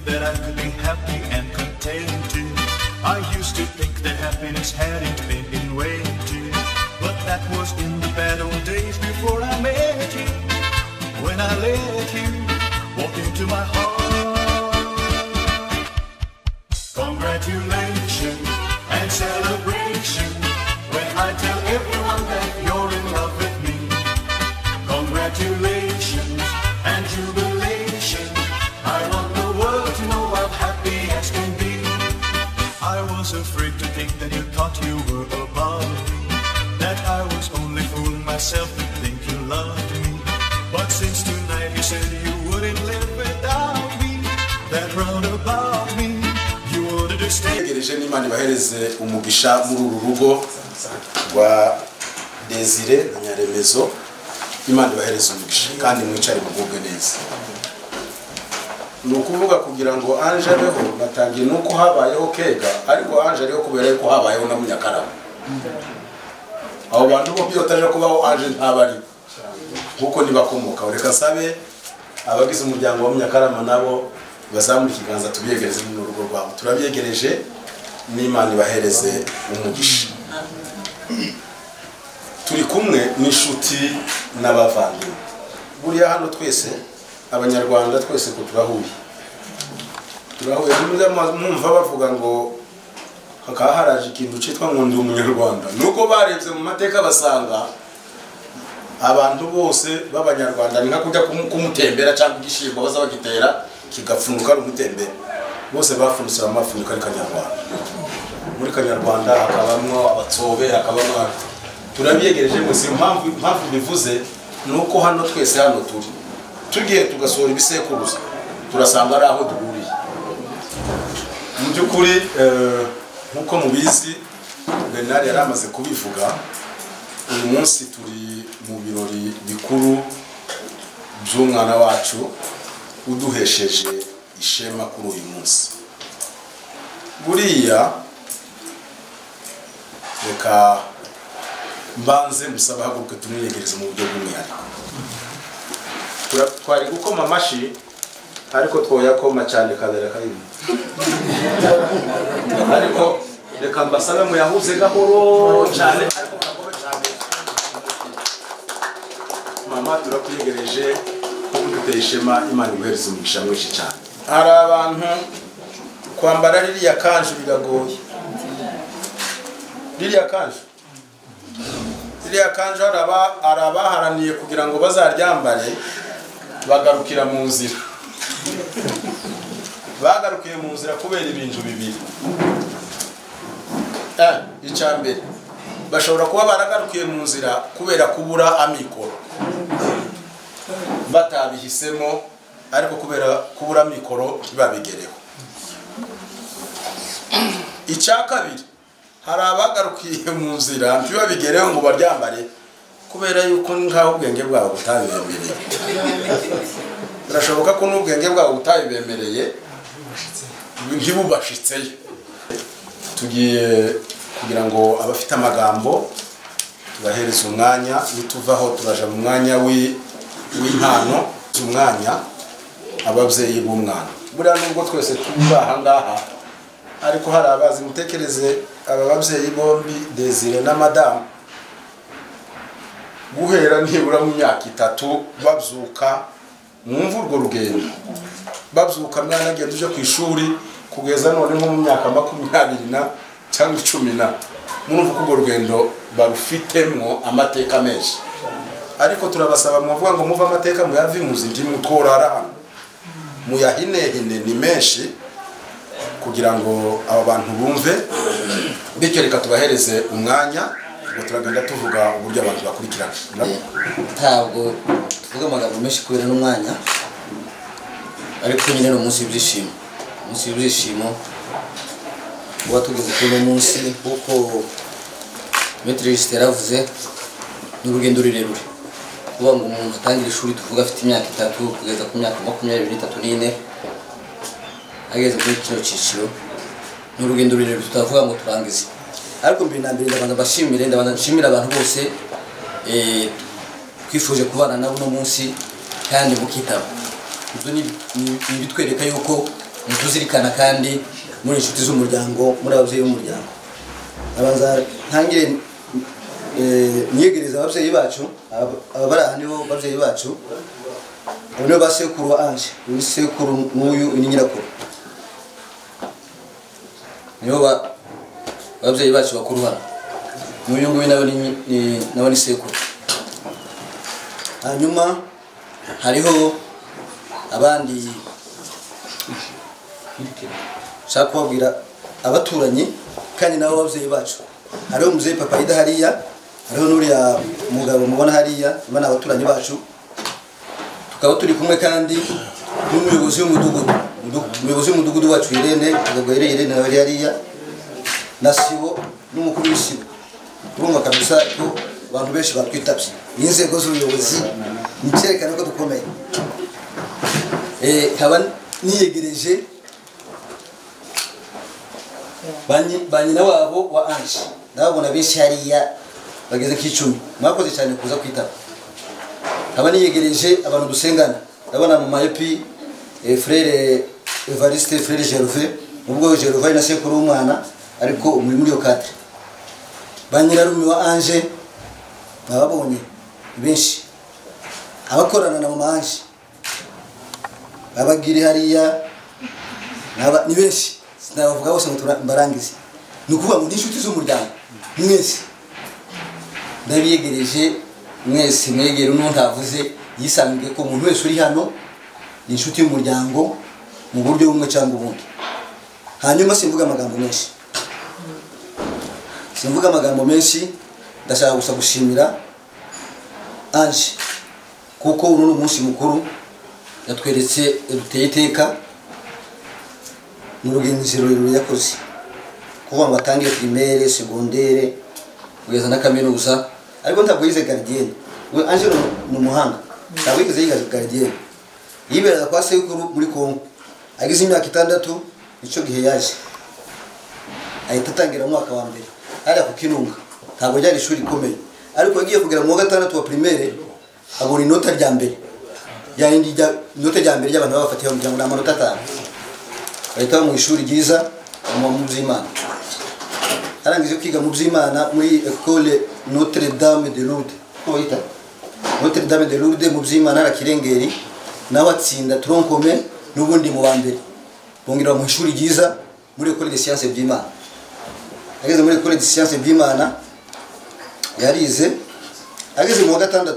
that I could be happy and contented. I used to think that happiness hadn't been in waiting, but that was in the bad old days before I met you. When I let you walk into my heart. Congratulations and celebration when I tell everyone that you're in love with me. Congratulations and jubilation, I want the world to know how happy as can be. I was afraid to think that you thought you were above me, that I was only fooling myself to think you loved me. But since tonight you said you wouldn't live without me, that round about me you wanted to stay. Gereje n'Imana bahereze umugisha muri uru rugo rwa Desire na Nyaremezo. Imana bahereze umugisha kandi mwicare mugubwe neza. Nukuvuga kugira ngo Anje abeho batangiye nuko habayeho kega, ariko Anje ariho kubera ko habayeho na Munyakarama. Abo bantu bo byotaje kubaho Anje ntabari kuko nibakomoka. Ureka sabe abagize umuryango wa Munyakarama nabo bazamura ikiganza tubiyegereze mu rugo rwabo. Turabyegereje n'Imana ibahereze umugisha. Turi kumwe n'inshuti n'abavandimwe. Buriya hano twese Abanyarwanda twese ko turahuye. Mwumva bavuga ngo hakaharaje ikintu cyitwa ngo ndi umunyarwanda. Nuko barebye mu mateka basanga abantu bose b'Abanyarwanda ni nka kujya kumutembera cyangwa igishimbo baza bagitera kigapfunuka ari umutembera. Bose bafunutse amafunuka ari Kanyarwanda. Muri Kanyarwanda hakabamwo abatsobe, hakabamwo turabyegereje ngo si impamvu bivuze nuko hano twese hano tugiye tugasohora ibisekuruza turasanga ari aho duhuriye. Mu by'ukuri nkuko mubizi Bernard yaramaze kubivuga, uyu munsi turi mu birori bikuru by'umwana wacu uduhesheje ishema kuri uyu munsi. Buriya reka mbanze musaba haguruke tumwiyegereze mu buryo bw'umwihariko. Twari gukoma amashi ariko twoyakoma cyane kabera kayimo. Ariko reka mbasabe muyahuze gahoro cyane ariko gahoro cyane. Mama turakwiyegereje kuko duteye ishema, Imana iguhereze umugisha mwinshi cyane. Hari abantu kwambara ririya kanju biragoye. Ririya kanju arabaharaniye kugira ngo bazaryambare bagarukira mu nzira. Bagarukiye mu nzira kubera ibintu bibiri. Icyambere bashobora kuba baragarukiye mu nzira kubera kubura amikoro, batabihisemo, ariko kubera kubura amikoro ntibabigereho. Icya kabiri, hari abagarukiye mu nzira ntibabigereho ngo baryambare kubera yuko nkaho ubwenge bwabo butabibemereye. Birashoboka ko n'ubwenge bwabo butabibemereye ntibubashitseyo. Tugiye kugira ngo abafite amagambo tubahereze umwanya, nituvaho turaja mu mwanya w'impano, umwanya ababyeyi b'umwana. Buriya nubwo twese turi aha ngaha, ariko hari abazi mutekereze aba babyeyi bombi Desire na Madame guhera nibura mu myaka 3 babyuka mwumva urwo rugendo. Babyuka mwana agenda uje ku ishuri kugeza none nko mu myaka 20 cyangwa 10, mwumva urwo rugendo barufitemo amateka menshi. Ariko turabasaba muvuga ngo muva amateka mu yavimuzi ndi mutworara hano muyahinehine ni menshi kugira ngo aba bantu bumve. Bityo reka tubahereze umwanya ngo turagenda tuvuga uburyo abantu bakurikirana. Ntabwo tuvuga amagambo menshi kubera n'umwanya, ariko nyine no munsi y'ibyishimo. Munsi y'ibyishimo uba tugeze kuri uno munsi kuko Maître yaravuze n'urugendo rurerure. Kuba ngo umuntu atangira ishuri tuvuga afite imyaka 3 kugeza ku myaka 23 ageze kuri kino cyiciro n'urugendo rurerure tutavuga ngo turangize. Ariko mbere na mbere ndabanza nshimira abantu bose twifuje kubana nabo no munsi kandi mukitaba. Ibyo ni bitwereka yuko tuzirikana kandi muri inshuti z'umuryango muri ababyeyi b'umuryango abanza ntangire niyegereza ababyeyi bacu ababari aha nibo babyeyi bacu abo nibo ba sekuru wa Ange uyu sekuru n'uyu ni nyirakuru nibo babyeyi bacu bakuru hano n'uyu nguyu nawe ni sekuru hanyuma hariho abandi shaka kubabwira abaturanyi kandi nabo babyeyi bacu hariho umubyeyi papa ida hariya hariho n'uriya mugabo mubona hariya bana abaturanyi bacu tukaba turi kumwe kandi n'umuyobozi w'umudugudu wacu Irene nawe hariya na Sibo n'umukuru w'Isibo urumva kabisa ko abantu benshi batwitabye n'inzego z'ubuyobozi nicyerekana ko dukomeye nkaba niyegereje banyina wabo wa Ange ndabona benshi hariya bageze k'10 mwakoze cyane kuza kwitaba nkaba niyegereje abantu dusengana ndabona mama Epi frère Evariste frère Gervais ubwo Gervais na sekuru w'umwana ariko umuri muri yo cadre banyina rumi wa Ange babonye benshi abakorana na mama Ange abagiri hariya ni benshi sinabavuga bose mbarangize nukuvuga ngo inshuti z'umuryango mwese ndabiyegereje mwese mwegere n'untavuze yisangiye ko umuntu wese uri hano ni inshuti y'umuryango mu buryo bumwe cyangwa ubundi hanyuma simvuga amagambo menshi ndashaka gusa gushimira Ange kuko uno ni umunsi mukuru yatweretse duteye iteka mu rugenzi rurerure yakoze kuva ngo atangiye primaire secondaire kugeza na kaminuza ariko ntabwo yize gardien we Ange ni umuhanga ntabwo yize gardien yiberaga kwa sekuru muri Kongo agize imyaka 6 nicyo gihe yaje ahita atangira mu mwaka wa mbere ari ku Kinunga ntabwo ryari ishuri ikomeye ariko yagiye kugera mu wa 6 wa primaire abona inota rya mbere yindi inota rya mbere y'abantu babafatiye mu cyangwa amanota 5 bahita mu ishuri ryiza mu by'Imana arangije kwiga mu by'Imana muri école Notre Dame de Lourdes koita Notre Dame de Lourdes mu by'Imana arakirengeri nawe atsinda tronkome n'ubundi mu bambere bongira mu ishuri ryiza muri école de sciences by'Imana ageze muri école de sciences by'Imana yarize ageze mu wa 6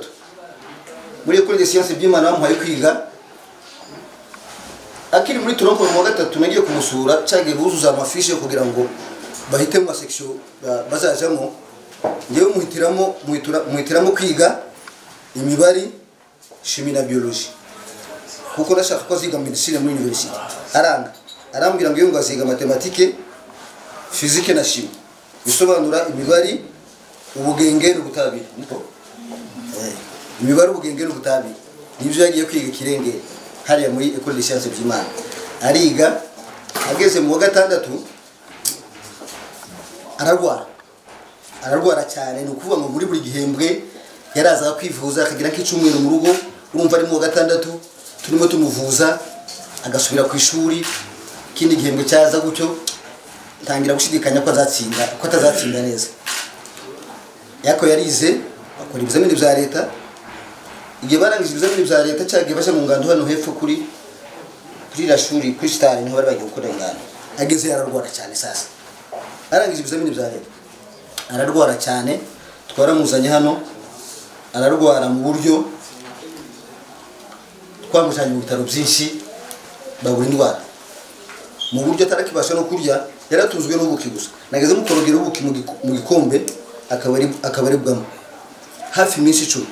muri école de sciences by'Imana bamuhaye kwiga akiri muri turonko mu wa 3 nagiye kumusura cyage buzuza amafishe kugira ngo bahite mu section bazajamo ngiye muhitiramo kwiga imibari chimie na biologie kuko nashaka ko ziga medicine muri university arambwira ngo ngo aziga mathématique physique na chimie bisobanura imibari ubugenge n'ubutabire niko imibari ubugenge n'ubutabire nibyo yagiye kwiga kirenge hariya muri école de sciences by'Imana ariga ageze mu wa 6 ararwara cyane nukuvuga ngo muri buri gihembwe yaraza kwivuza akagira k'icumweru mu rugo urumva ari mu wa 6 turimo tumuvuza agasubira ku ishuri kindi gihembwe cyaza gutyo tangira gushidikanya ko atazatsinda neza yako yarize akora ibizamini bya leta igihe barangije ibizamini bya leta cyagiye basha mu ngando hano hepfo kuri la shuri kuri stari niho bari bagiye gukora ingano ageze yararwara cyane sasa arangije ibizamini bya leta ararwara cyane twaramuzanye hano ararwara mu buryo twamujanye mu bitaro byinshi babura indwara mu buryo atarakibasha no kurya yaratuzwe n'ubuki gusa nageze mu korogera ubuki mu gikombe akabaribwamo hafi iminsi 10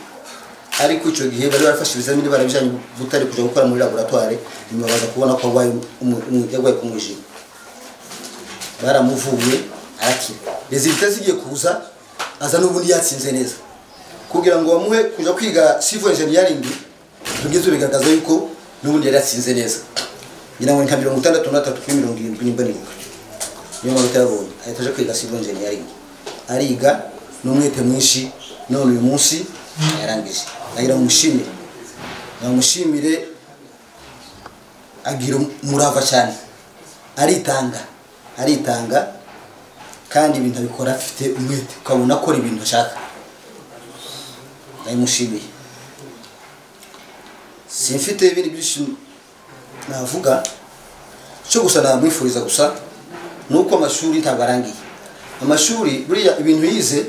ariko icyo gihe bari barafashe ibizamini barabijanye butari kuja gukora muri laboratoire nyuma baza kubona ko yagwaye ku mwijima baramuvuye arakira resultat zigiye kuza aza n'ubundi yatsinze neza kugira ngo bamuhe kuja kwiga civil engineering tugeze bigaragaza yuko n'ubundi yari yatsinze neza ngira ngo nka 63 kuri 70 nimba nibuka niyo manota yabonye ahitaje kwiga civil engineering ariga n'umwete mwinshi none uyu munsi yarangije agira umushimire agira murava cyane aritanga kandi ibintu abikora afite umwete ukabona akora ibintu ashaka ndayimushimiye simfite ibindi byinshi navuga cyo gusa namwifuriza gusa nuko amashuri ntabwo arangiye amashuri buriya ibintu yize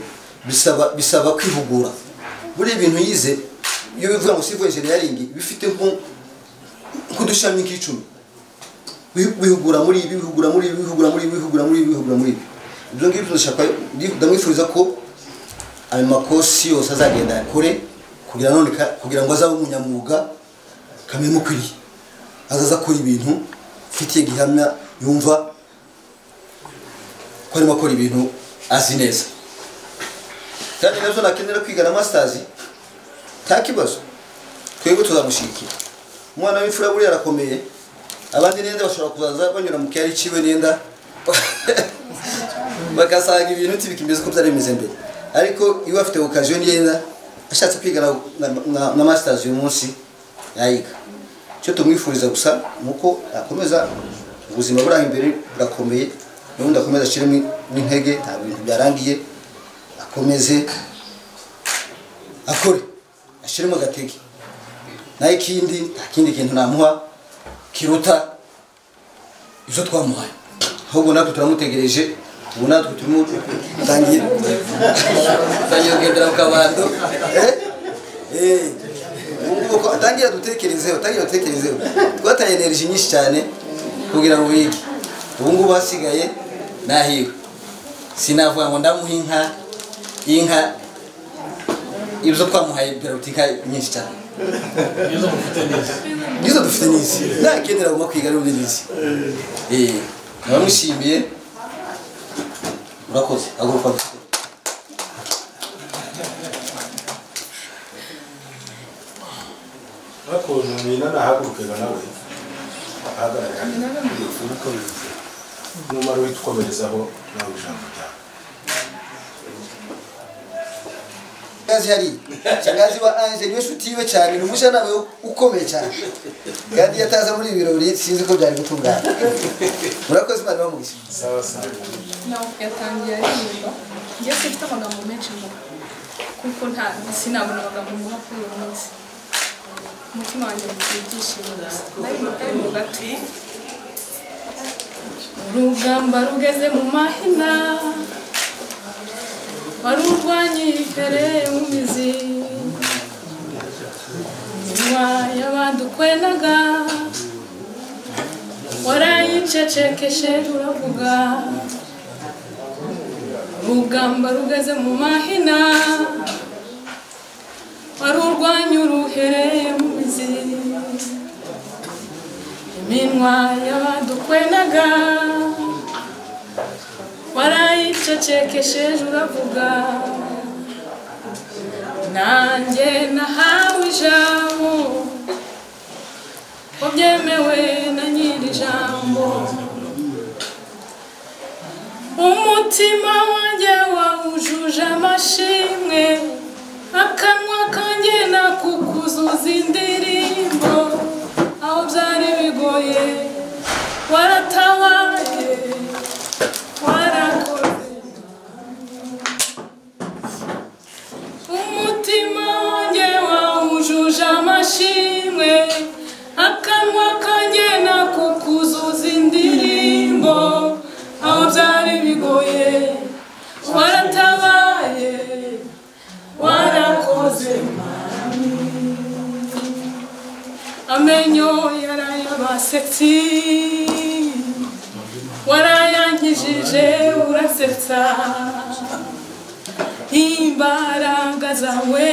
bisaba kwihugura buriya ibintu yize iyo bivuga ngo civil engineering bifite nk'udushami nk'icumi wihugura muri ibi ibyo ngibyo ndamwifuriza ko ayo makosi yose azagenda yakore kugira ngo azabe umunyamwuga kamere mukwiriye azaza akora ibintu fitiye gihamya yumva ko arimo akora ibintu azi neza kandi nabyo nakenera kwiga na masters nta kibazo twebwe tuzamushikira umwana w'imfura buriya arakomeye abandi nenda bashobora kuzaza banyura mu cyari ciwe nenda bakasanga ibintu tibikimeze ko byari bimeze mbere ariko iyo afite occasion nenda ashatse kwiga na masters uyu munsi yayiga cyo tumwifuriza gusa nuko akomeza ubuzima buraho imbere burakomeye n'undi akomeza ashiremo n'intege nta bintu byarangiye akomeze akore ashiremo gatege naye ikindi nta kindi kintu namuha kiruta ibyo twamuhaye ahubwo natwe turamutegereje ubu natwe turimo tangiye kugendera mu kabando ubu atangira dutekerezeho twataye energy nyinshi cyane kugira ngo wige ubu ngubu hasigaye nahiwe sinavuga ngo ndamuha inka ibyo twamuhaye birarutika nyinshi cyane nizo dufite n'izi nakenera guma kwiga n'ubundi n'izi nabamushimiye murakoze haguruka Nakoze mina nahagurukaga nawe ahagarara numara witwomerezaho nawe ijambo ryawe shangazi wa Ange niwe nshuti yiwe cyane ni umujana nawe ukomeye cyane kandi yataza muri ibirori sinzi ko byari gutungana murakoze Imana bamugisha sawa nawe yatangiye aririmba njye sifite amagambo menshi ngo kuko sinabona amagambo muha kuri uyu munsi umutima wanjye ufite ibyishimo gusa nari mu gato urugamba rugeze mu mahina wari urwanya imbere mu mizi nyuma y'abadukwenaga warayicecekeshe uravuga urugamba rugeze mu mahina wari urwanya uruhereye mu mizi iminwa y'abadukwenaga warayicecekesheje uravuga nanjye nahawe ijambo ko byemewe na nyiri ijambo umutima wanjye wawujuje amashimwe akanwa kanjye nakukuzuza indirimbo aho byari bigoye waratabaye umutima wanjye wawujuje amashimwe akanwa kanjye nakukuzuza indirimbo aho byari bigoye waratabaye warakoze amenyo yarayabasetsi warayankijije urasetsa imbaraga zawe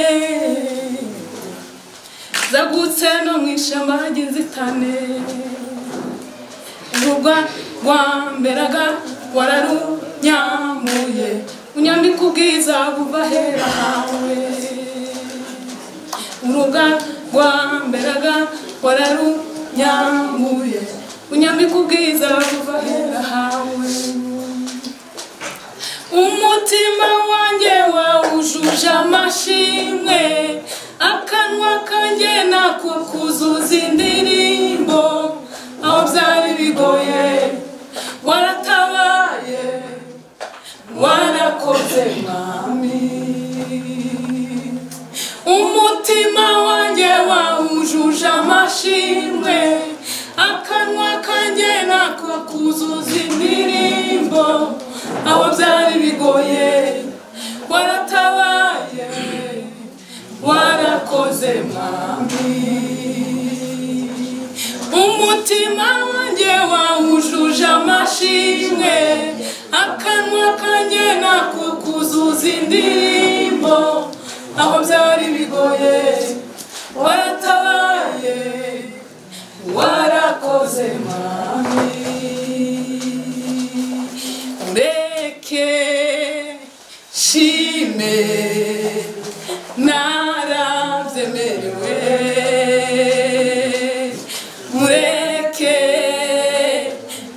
zagutse no mu ishyamba ry'inzitane urugwa rwamberaga wararunyamuye unyambika ubwiza buva hera hawe uruga rwamberaga wararunyamuye unyambika ubwiza buva hera hawe umutima wanjye wawujuje amashimwe akanwa kanjye nakukuzuza indirimbo aho byari bigoye warakoze mwami umutima wanjye wawujuje amashimwe akanwa kanjye nako kuzuza indirimbo aho byari bigoye waratabaye warakoze mwami umutima wanjye wawujuje amashimwe akanwa kanjye nako kuzuza indirimbo aho byari bigoye waratabaye warakoze mwami ureke shime narabyemerewe mureke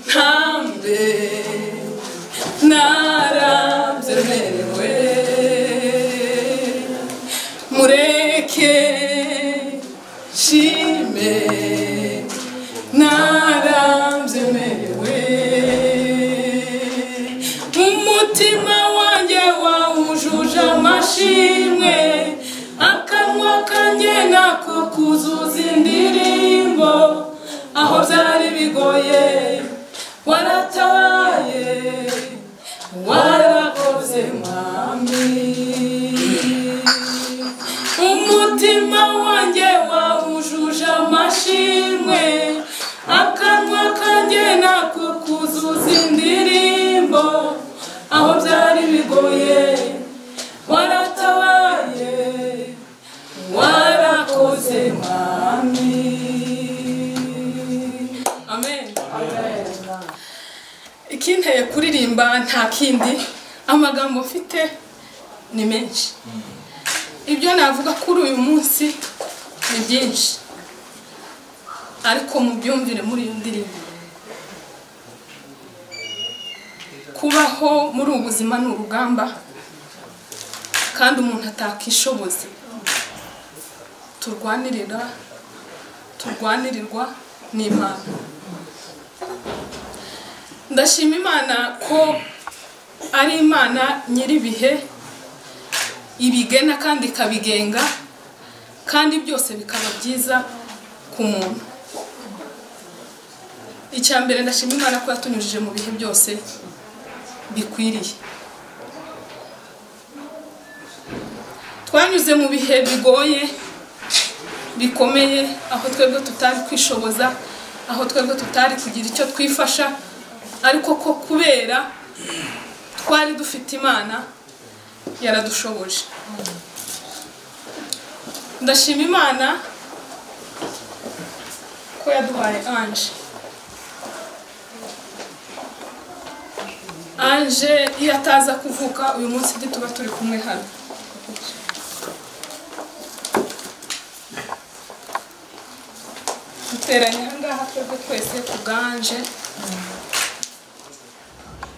ntambe narabyemerewe mureke shime narabyemerewe umutima wanjye wawujuje amashimwe akanwa kanjye nako kuzuza indirimbo aho byari bigoye waratabaye warakoze mwami umutima wanjye wawujuje amashimwe akanwa kanjye nako kuzuza indirimbo aho byari bigoye waratabaye warakoze mwami amen ikinteye kuririmba nta kindi amagambo mfite ni menshi ibyo navuga kuri uyu munsi ni byinshi ariko mubyumvire muri iyo ndirimbo kubaho muri ubu buzima ni urugamba kandi umuntu atakishoboza turwanirirwa n'Imana ndashima Imana ko ari Imana nyiribihe ibigena kandi ikabigenga kandi byose bikaba byiza ku muntu icyambere ndashima Imana ko yatunyujije mu bihe byose bikwiriye twanyuze mu bihe bigoye bikomeye aho twebwe tutari kwishoboza aho twebwe tutari kugira icyo twifasha ariko ko kubera twari dufite Imana yaradushoboje ndashima Imana ko yaduhaye Ange iyo ataza kuvuka uyu munsi tuba turi kumwe hano duteranye ahangaha twebwe twese kubw'Ange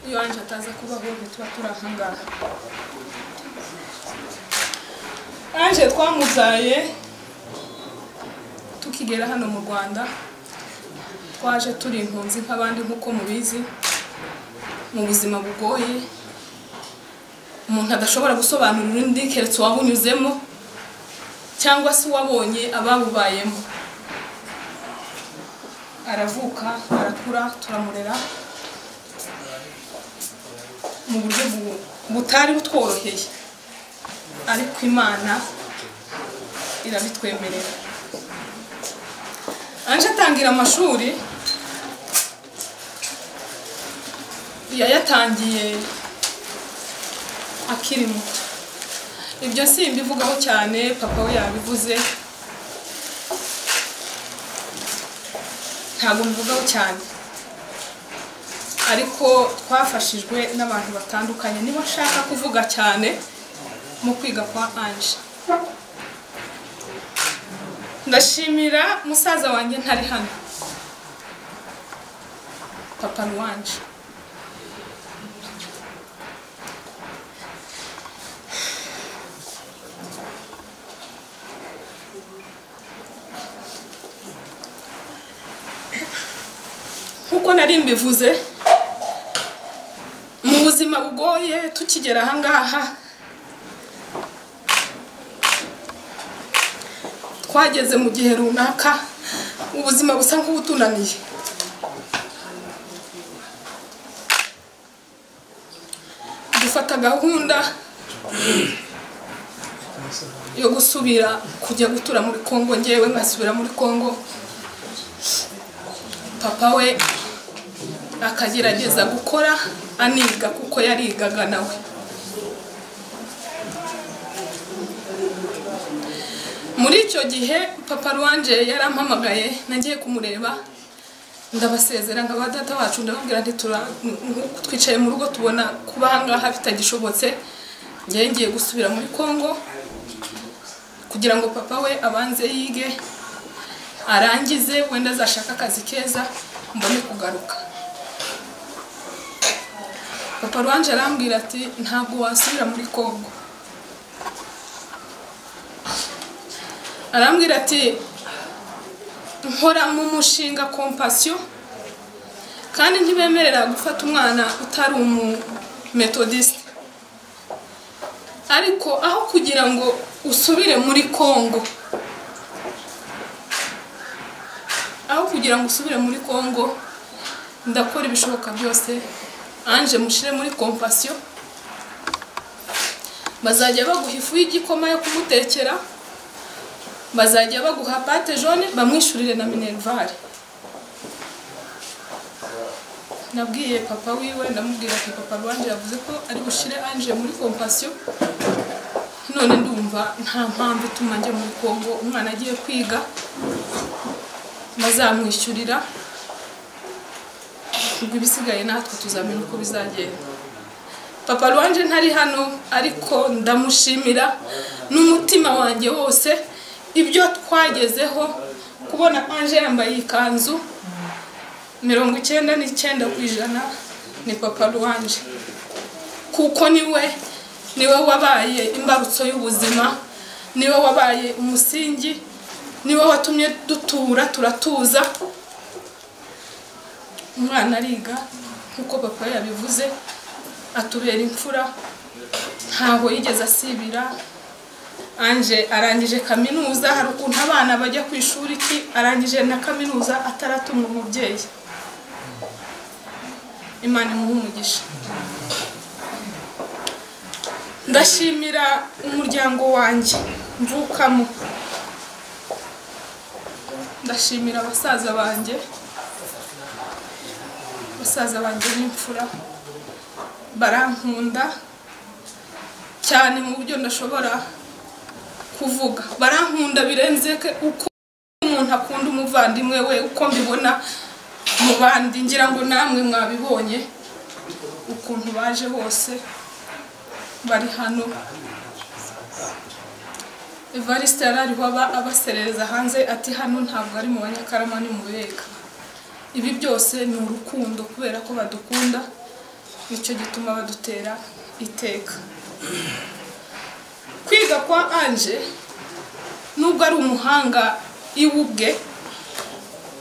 iyo Ange ataza kubaho tuba turi ahangaha Ange twamuzaye tukigera hano mu Rwanda twaje turi impunzi nk'abandi nk'uko mubizi mu buzima bugoye umuntu adashobora gusobanurira undi keretse wabunyuzemo cyangwa se wabonye ababubayemo aravuka arakura turamurera mu buryo butari butworoheye ariko Imana irabitwemerera Ange atangira amashuri yayatangiye akiri muto ibyo simbivugaho cyane papa we yabivuze ntabwo mvugaho cyane ariko twafashijwe n'abantu batandukanye niba nshaka kuvuga cyane mu kwiga kwa Ange ndashimira musaza wanjye ntari hano papa wanje nkuko nari mbivuze mu buzima bugoye tukigera aha ngaha twageze mu gihe runaka ubuzima busa nk'ubutunaniye dufata gahunda yo gusubira kujya gutura muri Kongo ngewe ngasubira muri Kongo papa we akagerageza gukora aniga kuko yarigaga nawe muri icyo gihe papa Rwanje yarampamagaye nagiye kumureba ndabasezera ngo abadata wacu ndababwira nti twicaye mu rugo tubona kuba hangaha bitagishobotse ngiye gusubira muri Kongo kugira ngo papa we abanze yige arangize wenda azashaka akazi keza mbone kugaruka papa Rwanje arambwira ati ntabwo wasubira muri Kongo arambwira ati nkora mu mushinga Compassion kandi ntibemerera gufata umwana utari methodiste ariko aho kugira ngo usubire muri Kongo ndakora ibishoboka byose anje mushire muri Compassion bazajya baguha ifu y'igikoma yo kumutekera bazajya baguha pate jaune bamwishurire na minervare nabwiye papa wiwe ndamubwira ati papa Rwanje yavuze ko ari bushire anje muri Compassion none ndumva nta mpamvu ituma njya muri Kongo umwana agiye kwiga bazamwishyurira ubwo ibisigaye natwe tuzamenya uko bizagenda papa Rwanje ntari hano ariko ndamushimira n'umutima wanjye wose ibyo twagezeho kubona anje yambaye ikanzu 99% ni papa Rwanje kuko niwe wabaye imbarutso y'ubuzima niwe wabaye umusingi niwe watumye turatuza umwana ariga nkuko papa yabivuze atubera imfura ntaho yigeze asibira anje arangije kaminuza hari ukuntu abana bajya ku ishuri ki arangije na kaminuza ataratumwa umubyeyi Imana imuhe umugisha ndashimira umuryango wanjye mvukamo ndashimira abasaza banjye n'imfura barankunda cyane mu buryo ndashobora kuvuga barankunda birenze uko umuntu akunda umuvandimwe we uko mbibona mu bandi ngira ngo namwe mwabibonye ukuntu baje bose bari hano Evariste yarariho abaserereza hanze ati hano ntabwo ari mu Banyakarama ni mu Beka ibi byose ni urukundo kubera ko badukunda nicyo gituma badutera iteka kwiga kwa anje nubwo ari umuhanga iwubwe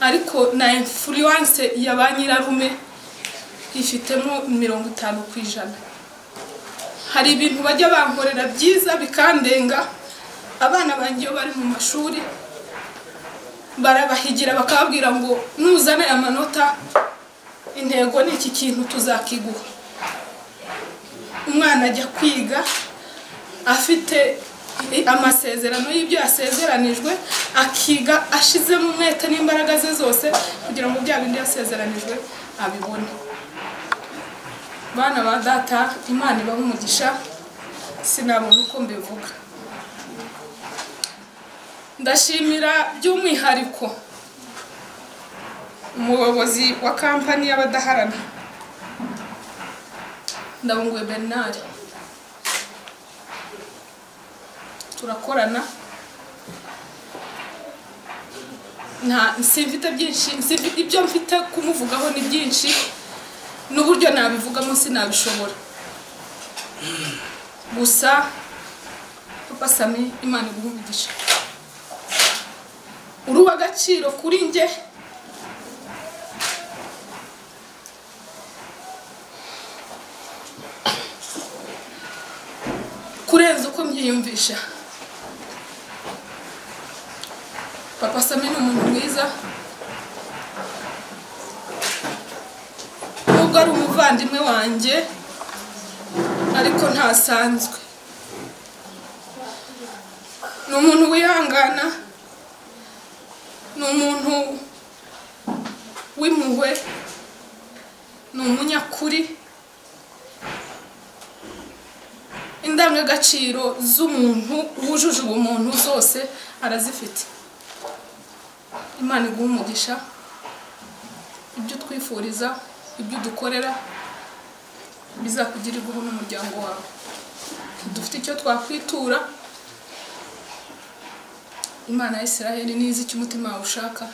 ariko na influence ya banyirarume ifitemo 50%. Hari ibintu bajya bankorera byiza bikandenga abana bangiye bari mu mashuri barabahigira bakababwira ngo nuzana ya manota intego ni iki kintu tuzakiguha umwana ajya kwiga afite amasezerano y'ibyo yasezeranijwe akiga ashizemo umwete n'imbaraga ze zose kugira ngo bya bindi yasezeranijwe abibone bana ba data Imana ibahe umugisha sinabona uko mbivuga ndashimira by'umwihariko umuyobozi wa kampani y'abadaharana Ndabunguye Bernard turakorana simfite byinshi ibyo mfite kumuvugaho ni byinshi n'uburyo nabivugamo sinabishobora gusa Papa Sami Imana iguhe umugisha uruwa agaciro kuri nge kurenza uko mbyiyumvisha. Papa Sami ni umuntu mwiza, nubwo ari umuvandimwe wanjye ariko ntasanzwe. Ni umuntu wihangana, ni umuntu w'impuhwe, ni umunyakuri. Indangagaciro z'umuntu wujuje ubumuntu zose arazifite. Imana iguha umugisha, ibyo twifuriza, ibyo dukorera bizakugirirwaho n'umuryango wawe. Dufite icyo twakwitura, Imana ya Isiraheli nizi icyo umutima wawe ushaka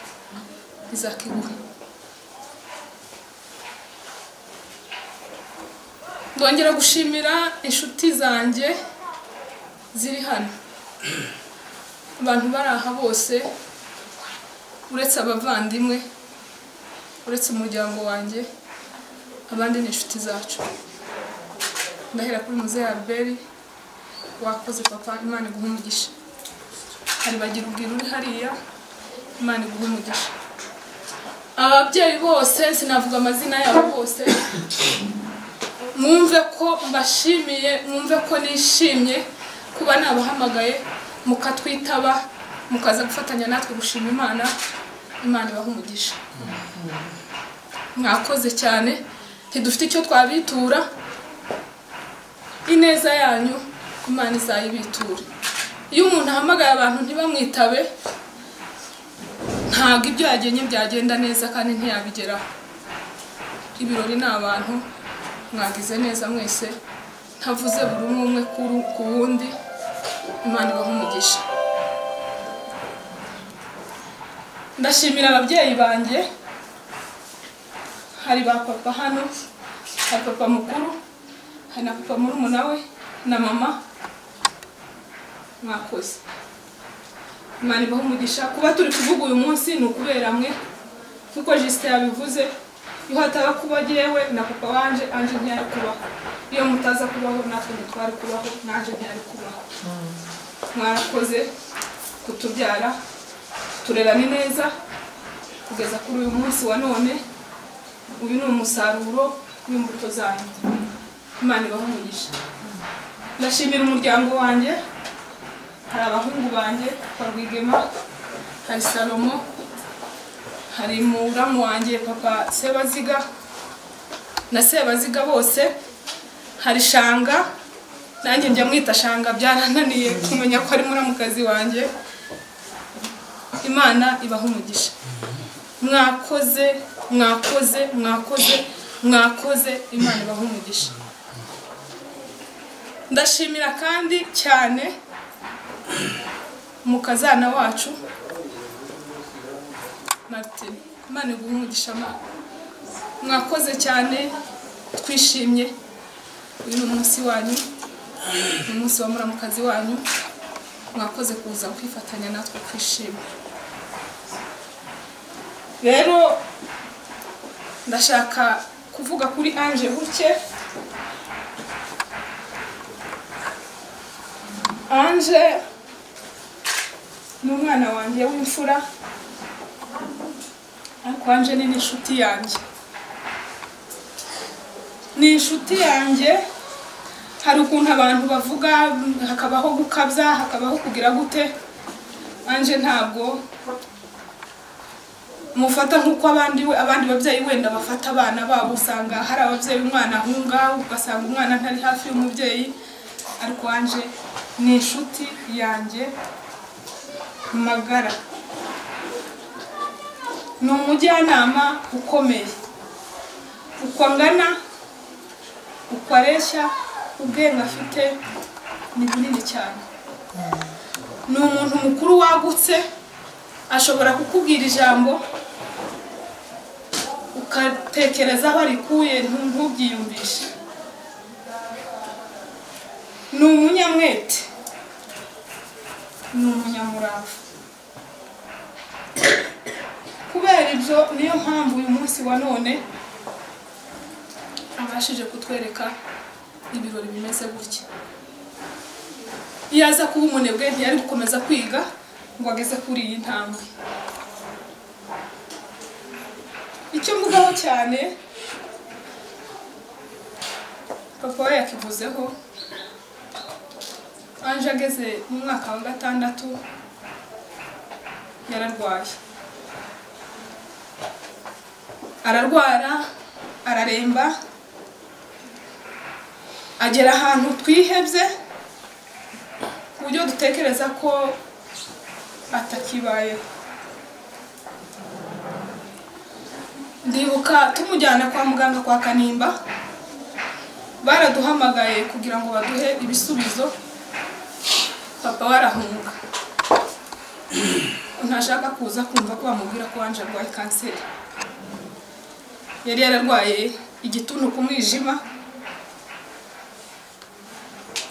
izakiguha. Ndongera gushimira inshuti zanjye ziri hano, abantu bari aha bose, uretse abavandimwe, uretse umuryango wanjye, abandi ni inshuti zacu. Ndahera kuri Muzehe Albert, wakoze papa, Imana iguha umugisha. Hari bagira ubwira uri hariya, Imana iguha umugisha. Ababyeyi bose sinavuga amazina yabo bose, mwumve ko mbashimiye, mwumve ko nishimye kuba nabahamagaye mukatwitaba, mukaza gufatanya natwe gushima Imana. Imana ibaha umugisha. Mwakoze cyane, ntidufite icyo twabitura, ineza yanyu Imana izayibitura. Iyo umuntu ahamagaye abantu ntibamwitabe, ntabwo ibyo yagenye byagenda neza kandi ntiyabigeraho. Ibirori ni abantu, mwagize neza mwese, ntavuze buri umwe ku wundi. Imana ibaha umugisha. Ndashimira ababyeyi banjye, hari ba papa hano, hari papa mukuru, hari na papa murumuna we na mama. Mwakoze. Imana ibaha umugisha. Kuba turi kuvuga uyu munsi ni ukubera mwe, kuko Justin yabivuze, iyo hataba kuba jyewe na papa wanje, anje ntiyari kubaho. Iyo mutaza kubaho natwe ntitwari kubaho, nanje ntiyari kubaho. Mwarakoze kutubyara, turera ni neza kugeza kuri uyu munsi wa none. Uyu ni umusaruro w'imbuto zanyu. Imana ibaha umugisha. Ndashimira umuryango wanjye, hari abahungu banjye kwa Rwigema, hari Salomo, hari muramu wanjye papa Sebaziga na Sebaziga bose, hari Shanga, nanjye njya mwita Shanga, byarananiye kumenya ko ari muramukazi wanjye. Imana ibaha umugisha. Mwakoze, mwakoze, mwakoze, mwakoze. Imana ibaha umugisha. Ndashimira kandi cyane mukazana wacu Martin. Imana iguha umugisha. Mwakoze cyane, twishimye. Uyu ni umunsi wanyu, ni umunsi wa muramukazi wanyu. Mwakoze kuza kwifatanya natwe kwishima. Rero ndashaka kuvuga kuri Ange Buke. Ange ni umwana wanjye w'imfura, ariko Ange ni inshuti yanjye, ni inshuti yanjye. Hari ukuntu abantu bavuga hakabaho gukabya, hakabaho kugira gute. Ange ntabwo mufata nkuko abandi babyeyi wenda bafata abana babo. Usanga hari ababyeyi umwana ahunga, ugasanga umwana ntari hafi y'umubyeyi, ariko Ange ni inshuti yanjye magara, ni umujyanama ukomeye. Uko angana, uko areshya, ubwenge afite ni bunini cyane. Ni umuntu mukuru wagutse, ashobora kukubwira ijambo ukatekereza aho arikuye ntubyiyumvishe. Ni umunyamwete, ni umunyamurava. Kubera ibyo niyo mpamvu uyu munsi wa none abashije kutwereka ibirori bimeze gutya. iyo aza kuba umunebwe ntiyari gukomeza kwiga ngo ageze kuri iyi ntambwe. Icyo mvugaho cyane papa we yakivuzeho, Ange ageze mu mwaka wa 6 yararwaye, ararwara araremba, agera ahantu twihebye ku buryo dutekereza ko atakibayeho. Ndibuka tumujyana kwa muganga kwa Kanimba, baraduhamagaye kugira ngo baduhe ibisubizo, papa warahunga ntashaka kuza kumva ko bamubwira ko Ange arwaye kanseri. Yari yararwaye igituntu ku mwijima,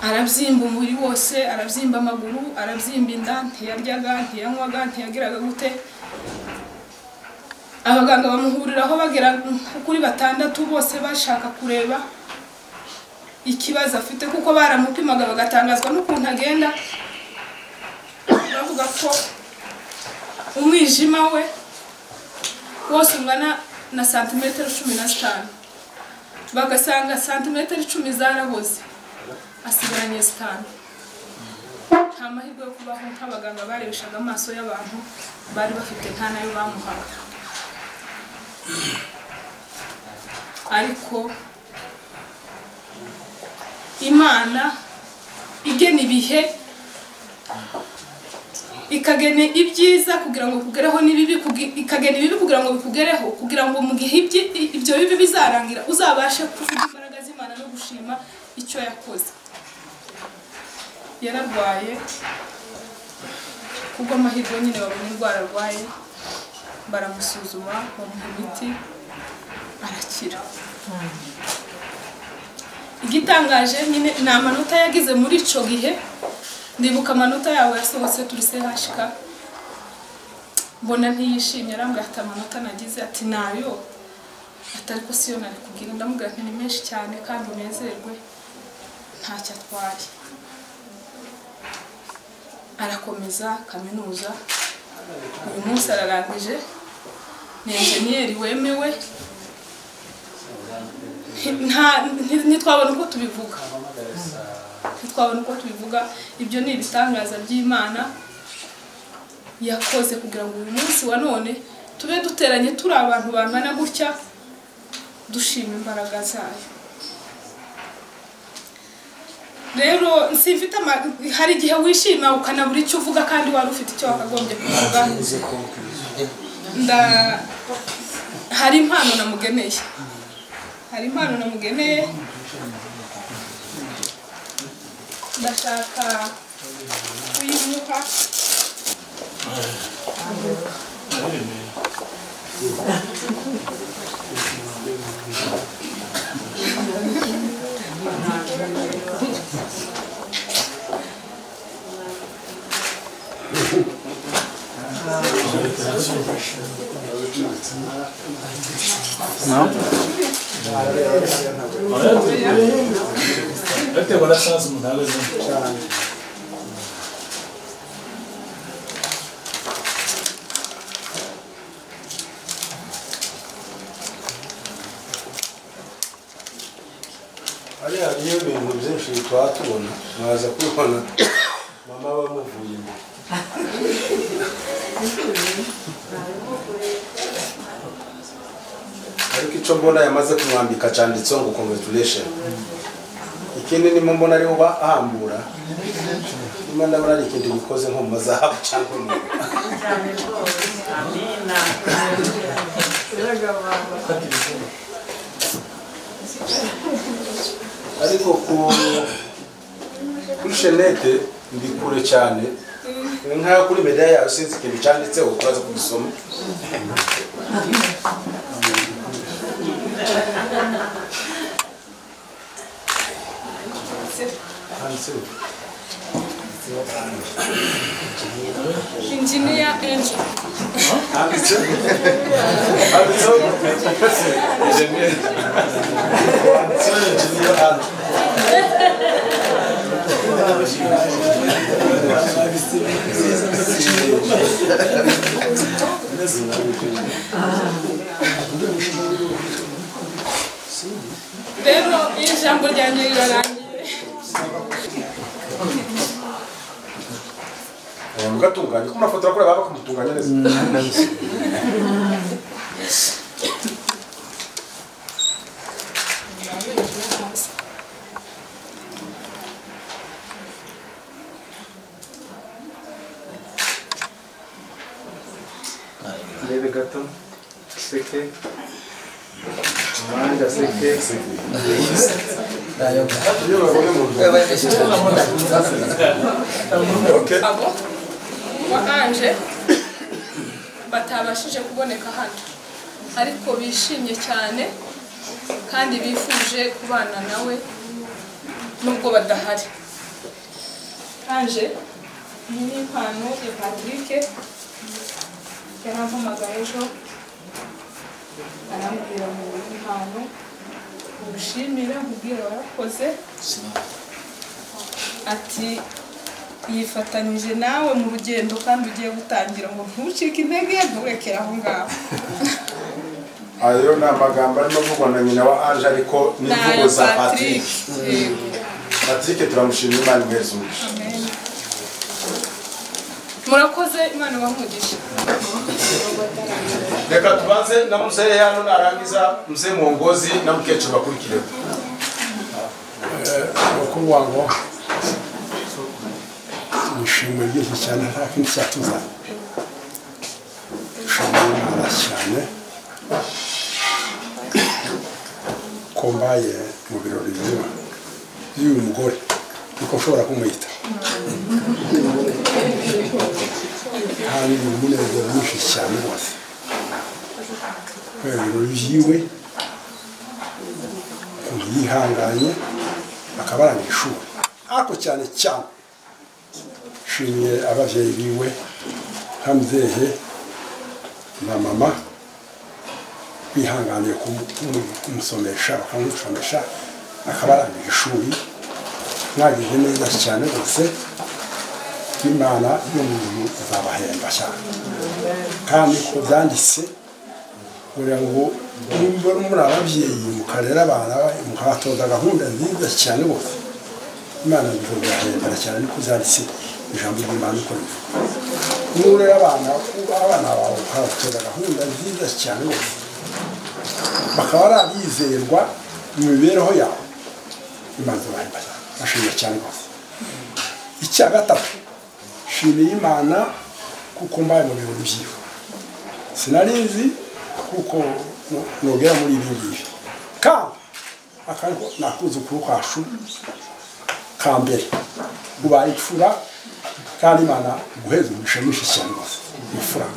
arabyimba umubiri wose, arabyimba amaguru, arabyimba inda, ntiyaryaga ntiyanywaga ntiyagiraga gute. Abaganga bamuhuriraho bagera kuri 6 bose bashaka kureba ikibazo afite, kuko baramupimaga bagatangazwa n'ukuntu agenda, bavuga ko umwijima we wose ungana na santimetero 15, bagasanga santimetero 10 zaraboze, asigaranye 5. Nta mahirwe yo kubaho, nk'abaganga barebeshaga amaso y'abantu bari bafite nta nayo bamuhaga. Ariko Imana igena ibihe, ikagena ibyiza kugira ngo kugereho n'ibibi, ikagena ibibi kugira ngo bikugereho, kugira ngo mu gihe ibyo bibi bizarangira uzabashe kuvuga imbaraga z'Imana no gushima icyo yakoze. Yararwaye kubwo amahirwe nyine babonye indwara arwaye, baramusuzuma bamuha imiti arakira. Igitangaje nyine ni amanota yagize muri ico gihe. Ndibuka amanota yawe yasohotse turi CHK, mbona ntiyishimye, arambwira ati amanota nagize, ati nayo, atari ko siyo nari kugira. Ndamubwira ati ni menshi cyane kandi unezerwe, ntacyo atwaye. Arakomeza kaminuza, uyu munsi ararangije, ni engineer wemewe. Ntitwabona uko tubivuga, ibyo ni ibitangaza by'Imana yakoze kugira ngo uyu munsi wa none tube duteranye turi abantu bangana gutya dushima imbaraga zayo. Rero simfite hari igihe wishima ukanabura icyo uvuga kandi wari ufite icyo wakagombye kuvuga. Hari impano namugeneye, ndashaka kuyimuha. No? Este va a ser su modelo de Hariya iyo ibintu byinshi twatubona mwaza kubona mama bamuvuye. Ariko icyo mbona yamaze kumwambika cyanditseho ngo congratulation. Ikindi ni mbona ari uba ahambura. Imana ndabona ari ikindi bikoze nko mu mazahabu cyangwa mu. Amina. Ariko kuri Shenete ndi kure cyane, nka kuri medaille yawe sinzi ikintu cyanditseho uraza kubisoma. Engineer Angel. rero ijambo ryanjye rirarangiye mugatunganya ko murafotora kure baba bakamutunganya neza Leve gato, seke, manja seke, abo waanje batabashije kuboneka hano ariko bishimye cyane kandi bifuje kubana nawe nubwo badahari. Anje ni impano ya Patrick yarampamagaye ejo arambwira mu impano ubushimire nkubwira warakoze ati yifatanyije nawe mu rugendo kandi ugiye gutangira ngo ntucike intege nturekere aho ngaho. ayo ni amagambo arimo avugwa na nyina wa Ange ariko n'imvugo za Patrick. Patrick turamushimira Imana imweze umugisha. Amen. Murakoze Imana ibamugisha. Reka tubanze na muzehe hano narangiza mzee Mwongozi na mukecuru bakurikire. Bakuru wangu nishimwe byinshi cyane nta kindi cyatuza nshimira cyane ko mbaye mu birori by'uyu mugore niko ushobora kumwita kandi ni umunezero mwinshi cyane rwose ibirori byiwe ukuntu yihanganye akaba arangije ishuri ariko cyane cyane nshimiye ababyeyi biwe nka mzehe na mama bihanganiye kumusomesha bakamusomesha akaba arangije ishuri mwagize neza cyane rwose Imana yo mu ijuru izabahemba cyane kandi ko byanditse kugira ngo nimba muri ababyeyi mukarera abana mukabatoza gahunda nziza cyane rwose Imana izabahembera cyane niko byanditse ijambo ry'Imana uko rivuga nurera abana bawe ukabatoza gahunda nziza cyane rwose bakaba ari abizerwa mu mibereho yawe Imana izabahemba cyane bashimye cyane rwose. Icya gatatu shimiye Imana kuko mbaye mu birori byiwe sinarizi kuko nogera muri ibi ngibi kandi akariko nakuze ukuru kwashu kambere ubaye ifura kandi Imana guheza umushemishe cyane rwose ifura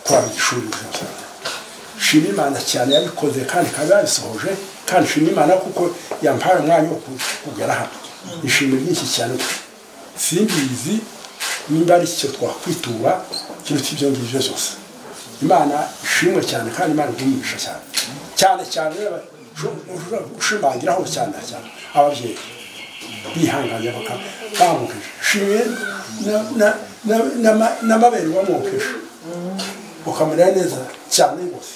kwa igishuri cyane shimiye Imana cyane yabikoze kandi kabe yabisohoje kandi shimiye Imana kuko yampaye umwanya wo kugera hano ishimire byinshi cyane simbizi nimba ari cyo twakwitura kiruta ibyo ngibyo byose Imana ishimwe cyane kandi Imana igumisha cyane cyane cyane ushimangiraho cyane cyane ababyeyi bihanganye bakamukije shimwe n'amabere wamukije ukamera neza cyane rwose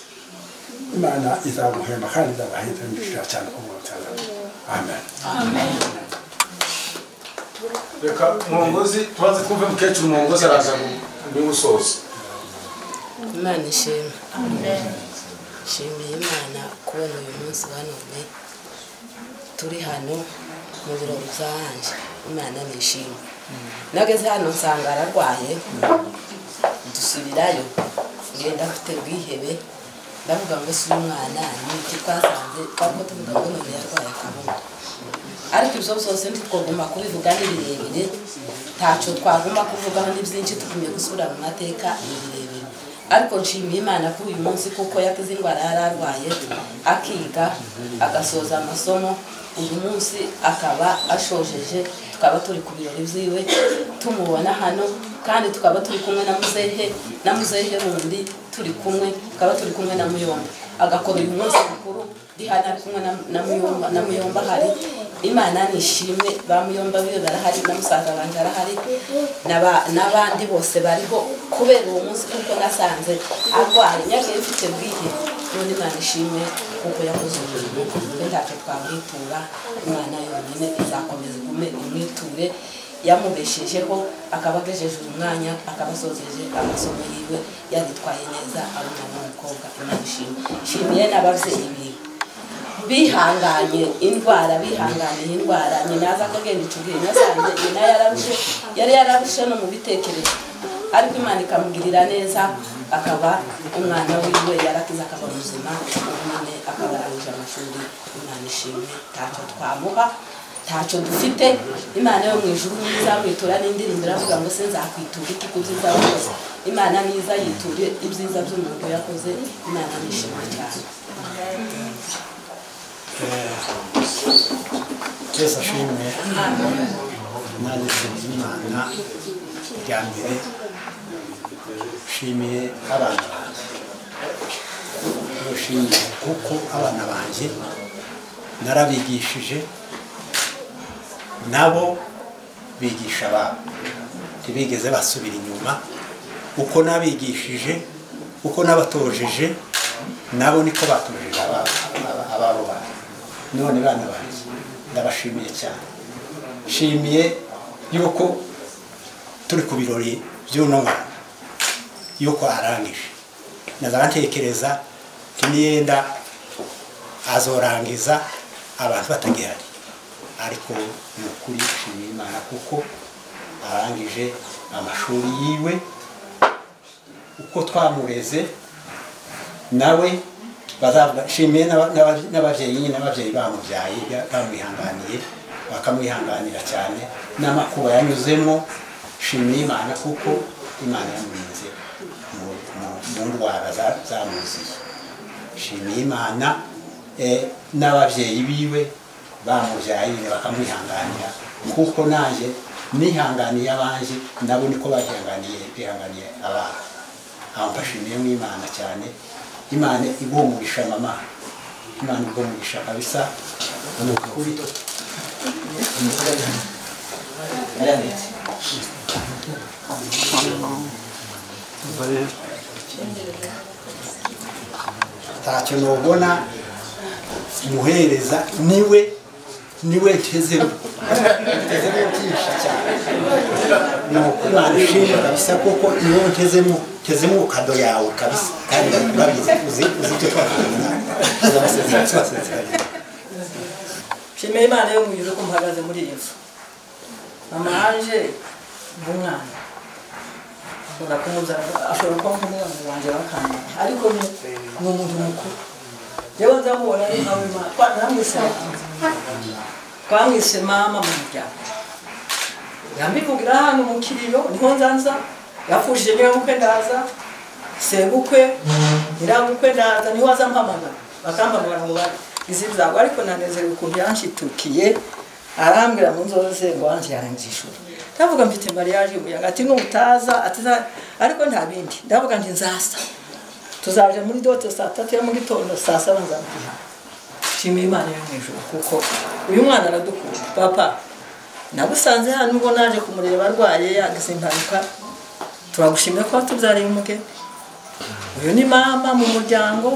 Imana izaguhemba kandi izabaheza cyane ku muntu cyane. Amen. Amen. Reka Mwongozi tubanze twumve mukecuru Mwongozi araza n'umusozo. Imana ishimwe. Amen. Shimiye Imana kubona uyu munsi wa none turi hano mu birori bya Ange. Imana nishimwe. Nageze hano nsanga ararwaye dusubirayo ngenda mfite bwihebe ndavuga ngo si umwana n'iki twasanze twako tuvuga ngo none yarwaye akabona ariko ibyo byose ntitwagomba kubivuga n'ibirebire ntacyo twagomba kuvugaho n'ibyinshi tugumye gusubira mu mateka ibirebire ariko nshimiye Imana kuri uyu munsi kuko yakize indwara yararwaye akiga agasoza amasomo uyu munsi akaba ashojeje tukaba turi ku birori byiwe tumubona hano kandi tukaba turi kumwe na muzehe wundi turi kumwe tukaba turi kumwe na Muyombo agakora uyu munsi mukuru dihana kumwe na muyomba hari Imana nishimwe ba muyomba biyo barahari na musaza banje arahari n'abandi bose bariho kubera uwo munsi kuko nasanze arwaye nyake mfite bwihe none Imana ishimwe kuko yakoze ibintu ntacyo twamwitura Imana yonyine izakomeza gume imwiture yamubeshejeho akabagejeje umwanya akabasozeje amasomo yiwe yaditwaye neza ari umwana w'umukobwa Imana ishimwe shimiye n'abavyeyi biwe bihanganye indwara bihanganiye indwara nyina aza kugenda icubwira nasanze nyina yararushe no mu bitekerezo ariko Imana ikamugirira neza akaba umwana wiwe yarakiza akaba muzima umwe akabarangije amashuri Imana ishimwe ntacyo twamuha ntacyo dufite Imana yo mu ijuru nizamwitura n'indirimbo iravuga ngo se nzakwitura iki kuziza wose Imana niza yiture ibyiza by'umuntu yakoze Imana nishimwe cyane Yesu ashimwe Imana Imana ya mbere shimiye abana banjye shimiye kuko abana banjye narabigishije nabo bigisha ababo ntibigeze basubira inyuma uko nabigishije uko nabatojeje nabo niko batojeje ababo babo none bana banjye ndabashimiye cyane shimiye yuko turi ku birori by'uno mwana yuko arangije nazarantekereza niyenda azorangiza abantu batagihari ariko ni ukuri shimiye Imana kuko arangije amashuri yiwe uko twamureze nawe bazavuga shimiye n'abavyeyi bamubyaye bamwihanganiye bakamwihanganira cyane n'amakuba yanyuzemo shimiye Imana kuko Imana yamurinze mu ndwara zamuziye shimiye Imana n'abavyeyi biwe bamubyaye bakamwihanganira kuko nanjye nihanganiye abanje nabo niko bihanganiye abana aho mbashimiye mu Imana cyane Imana igumugisha mama Imana igumugisha kabisa n'ukuri ntacyo nubona muhereza niwe ntezemo byinshi cyane nuko Imana ishimwe kabisa kuko niwe ntezemo kado yawe kabisa kandi urabizi uzi icyo twakubona shimiye Imana yo mu ijuru ko muhagaze muri iyi nzu mama anje umwana ashobora kuba nk'umwana wanjye wakanda ariko ni umuntu mukuru yewe nzamubona ari nkawe twamwise mama mu muryango yambivugira hano mu kiriro niho nzanza yapfushije nyirabukwe ndaza sebukwe nyirabukwe ndaza niho aza mpamagara bakampamagara ngo izi byago ariko nanezerewe ukuntu yanshitukiye arambwira mu nzoze ngo wanje yarangije ishuri ndavuga mfite mariage umuyaga ati n'utaza ariko nta bindi ndavuga nti nzasa tuzaje muri dote saa 3 ya mu gitondo saa 7 nzampiha shimiye Imana yo mu ijuru kuko uyu mwana aradukunda papa nabusanze hano ubwo naje kumureba arwaye yagize impanuka turagushimira ko tubyariye umugeni uyu ni mama mu muryango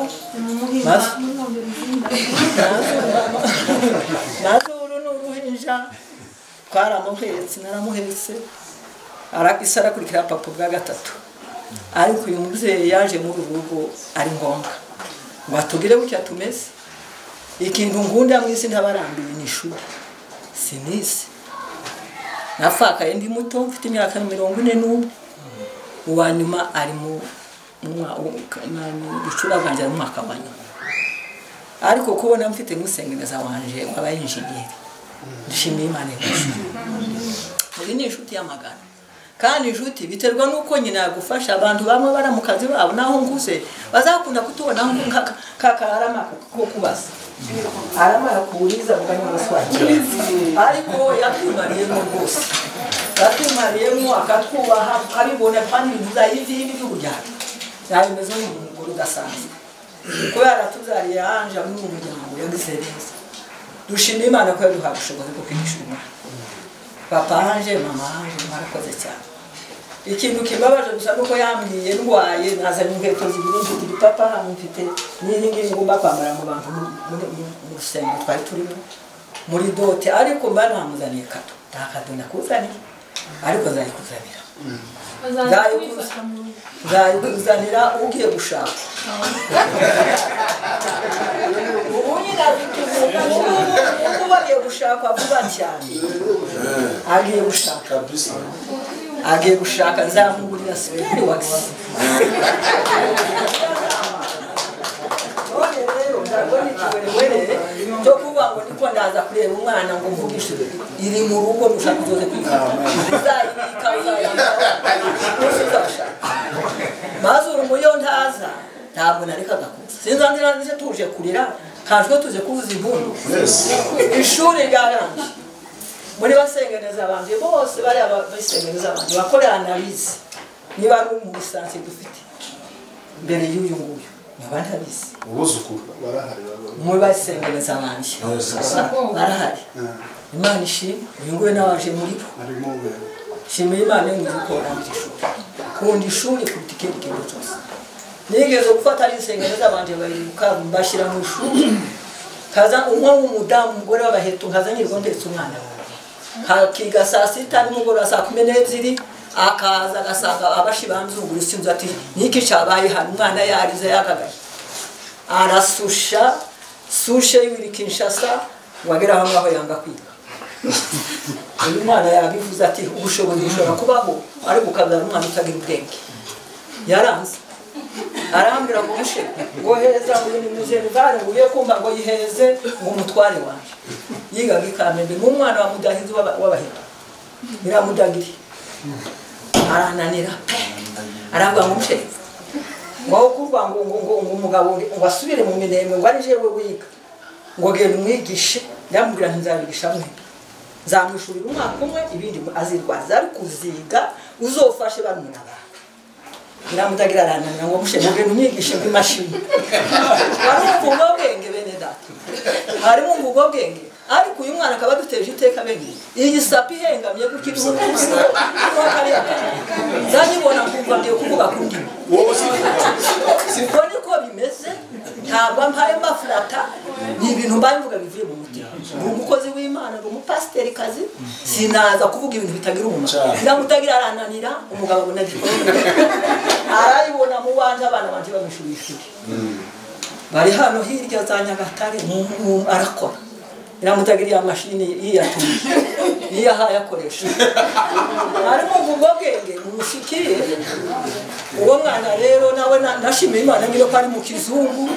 nazuru n'uruhinja twaramuhetse naramuhetse aragisara kurikira papa bwa gatatu ariko uyu mubyeyi yaje muri urugo ari ngombwa ngo atugire gutya tumeze ikintu ngunda mwisi ntabarambiye ni ishuri sinisi nafakaye ndi muto mfite imyaka 41 uwanyuma ari mu gicura bwanje mu mwaka wa nyuma ariko kubona mfite musengeneza wanje wabaye injiniyeri ndishimiye Imana muri ni inshuti y'amagana kandi inshuti biterwa nuko nyina yagufasha abantu bamwe bara mu kazi babo naho nguze bazakunda kutubona kakarama ko kubasa aramara kuuriza mugani waswaki ariko yatumariye rwose yatumariye akatwubaha kabibona kandi biza ivi by'ubujyana yabimeze nk'umuntu udasanzwe kubera tuzariye anje ari mu muryango yagize neza dushima Imana ko yaduha ubushobozi bwo kwigisha umwana papa anje mama anje mwarakoze cyane ikintu kibabaje gusa nuko yambwiye ndwaye nazanye inkweto zibiri mfite papa hano mfite n'ingi ngomba kwambara mu bantu mu rusengero twari turimo muri dote ariko mba namuzaniye kato nta kato nakuzaniye ariko zayikuzanira zayikuzanira ugiye gushaka ubu nyine abituvuga ubu bagiye gushaka vuba cyane agiye gushaka agiye gushaka nzamugurira siperi wagisi none rero ndabona ikiwerewere cyo kuvuga ngo niko ndaza kureba umwana ngo mvugishe iri mu rugo mushaka uzoze kwiga uzayibika uzayibika mazuru muyo ntaza ntabwo narekaga kuza sinzanzira nje tuje kurira kajwe tuje kuvuza impundu ishuri ryarangiye muri basengeneza abanje bose bari abasengeneza abanje bakorera analize niba ari umusansi dufite mbere y'uyu nguyu nabandi abizi ubuzukuru barahari muri basengeneza abanje barahari Imana ishimwe uyu nguyu nawaje muri bo shimira Imana ngo ikora mu ishuri kundi ishuri kuruta ikindi kintu cyose nigeze gufata ari insengeneza abanje bariruka mbashyira mu ishuri kaza umwe w'umudamu umugore w'abaheto nkazanyirwa ndetse umwana hakiga saa sita nimugoroba saa 12 akaza agasanga abashi bamzungura isinzu ati niki cyabaye hano umwana yarize yakagaye arasusha sushe y'ibiri Kinshasa wagera aho ngaho yanga kwiga uyu mwana yabivuze ati ubushobozi bushobora kubaho ariko ukabyara umwana utagira ubwenge yaranze arambwira ngo mushe ngo heza muri muzerivare ngo uye kumva ngo yiheze ngo mutware wanje yigaga ikamende n'umwana wa mudahizi w'abahera biramudagiri arananira aravuga ngo mushe ngo kuvuga ngo umugabo ngo asubire mu minembwe ngo ari jewe wiga ngo genda umwigishe ndamubwira nzabigisha mwe nzamwishurira umwaka umwe ibindi azirwaza ari kuziga uzofashe barumuna bawe biramutagira arananira ngo mushe ngo genda umwigishe nk'imashini barumva ubwo bwenge bene data harimo ubwo bwenge ariko uyu mwana akaba duteje iteka bene iyi sapi ihengamye kuko iriho nzanyibona kumva ngiye kuvuga ku ndimi siko niko bimeze ntabwo mpaye mafurata ni ibintu mbaye mvuga bivuye mu mutima ni umukozi w'Imana ni umupasiteri kazi sinaza kuvuga ibintu bitagira umumaro biramutagira arananira umugabo abona gikombe arayibona mu banje abana banje bamishuri ishuri bari hano hirya za Nyagatare arakora iramutagiriye amashini yiyatumye yiyahaye akoresha arimo ubwo bwenge mumushikiye uwo mwana rero nawe nashimiye Imana ngiro ko ari mu kizungu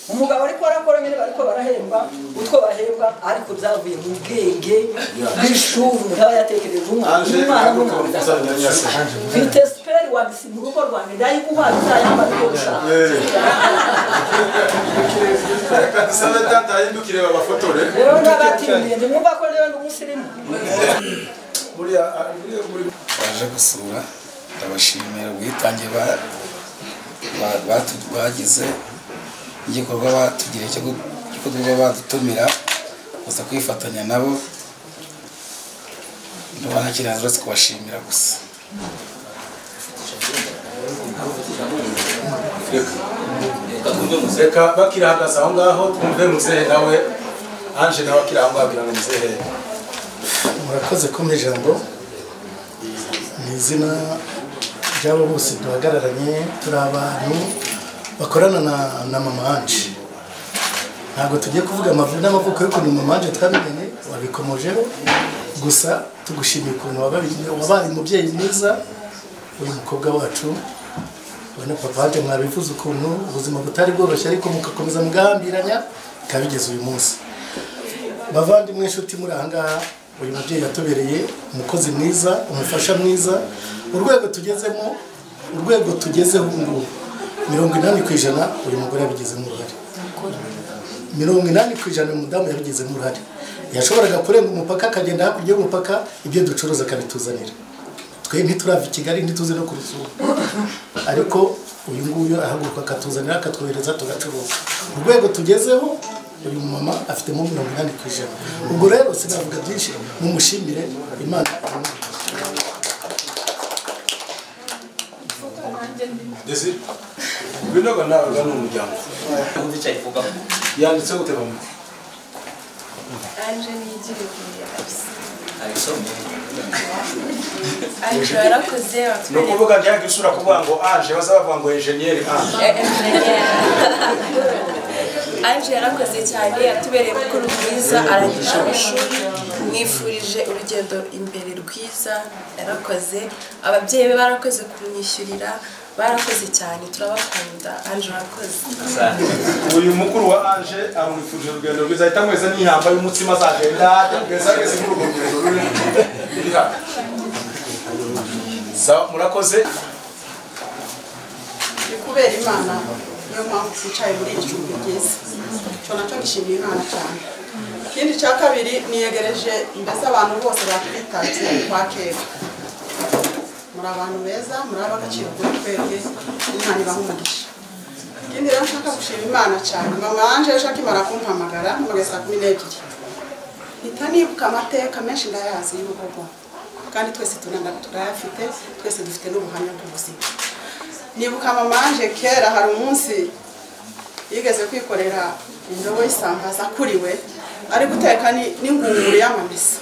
umugabo ariko arakora nyine bariko barahemba utwo bahemba ariko byavuye mu bwenge bw'ishuri ntaba yatekereje umwana mfite speri wabisi mu rugo rwanjye ndayiguha uzayambara uko ushaka sabe tata yindukire babafotore rero n'abatindiye ndimwumva ko rero ndi umusirimu baje gusura ndabashimira ubwitange bagize igikorwa batugiriye cyo kuba badutumira gusa kwifatanya nabo ndabona kiranzwe kubashimira gusa reka bakirahagaze aho ngaho twumve muzehe nawe anje nawe akiraho abwira ngo muzehe murakoze kumpa ijambo ni izina ry'abo bose duhagararanye turi abantu bakorana na mama anje ntabwo tugiye kuvuga amavubi n'amavuko y'ukuntu mama anje twabimenye wabikomojeho gusa tugushimiye ukuntu wabaye umubyeyi mwiza uyu mukobwa wacu ubona papa anje mwabivuze ukuntu ubuzima butari bworoshye ariko mugakomeza mugahambiranya bikabigeza uyu munsi bavandimwe inshuti muri aha ngaha uyu mubyeyi yatubereye umukozi mwiza umufasha mwiza urwego tugezeho ubu ngubu 80% uyu mugore yabigizemo uruhare 80% umudamu yabigizemo uruhare yashoboraga kurenga umupaka akagenda hakurya y'umupaka ibyo ducuruza akabituzanira twe ntiturava i Kigali ntituzi no kurusura ariko uyu nguyu ahaguruka akatuzanira akatwohereza tugacuruza urwego tugezeho uyu mama afitemo 80%. Ubwo rero sinavuga byinshi mumushimire Imana. Desi binoga nawe gano umuryango yanditse gute bamwe Anje nigire kuya Anje yarakoze no kuvuga njye gisura kuvuga ngo Anje bazavuga ngo engineer Anje yarakoze cyane yatubereye mukuru mwiza arangije amashuri mwifurije urugendo imbere rwiza yarakoze ababyeyi be barakoze kunyishyurira barakoze cyane turabakunda Anje arakoze uyu mukuru wa Anje amwifurije urugendo rwiza ahita mwese n'ihamba y'umutsima azagenda ageze muri urwo rugendo ruri hano sawa murakoze kubera Imana niyo mpamvu twicaye muri iri juru ryiza cyo nacyo gishimiye Imana cyane. Ikindi cya kabiri niyegereje mbese abantu bose batwitanze kwa Kera muri abantu beza muri abagaciro kuri twebwe Imana ibaha umugisha. Ikindi rero nshaka gushima Imana cyane mama Anje yashaka imara kumpamagara mu saa 12 itanibuka amateka menshi ndayazi y'urugo kandi twese turayafite twese dufite n'ubuhamya bw'ubuzima. Nibuka mama Anje kera hari umunsi yigeze kwikorera indobo y'isambaza kuriwe ari guteka n'ingunguru y'amamesa.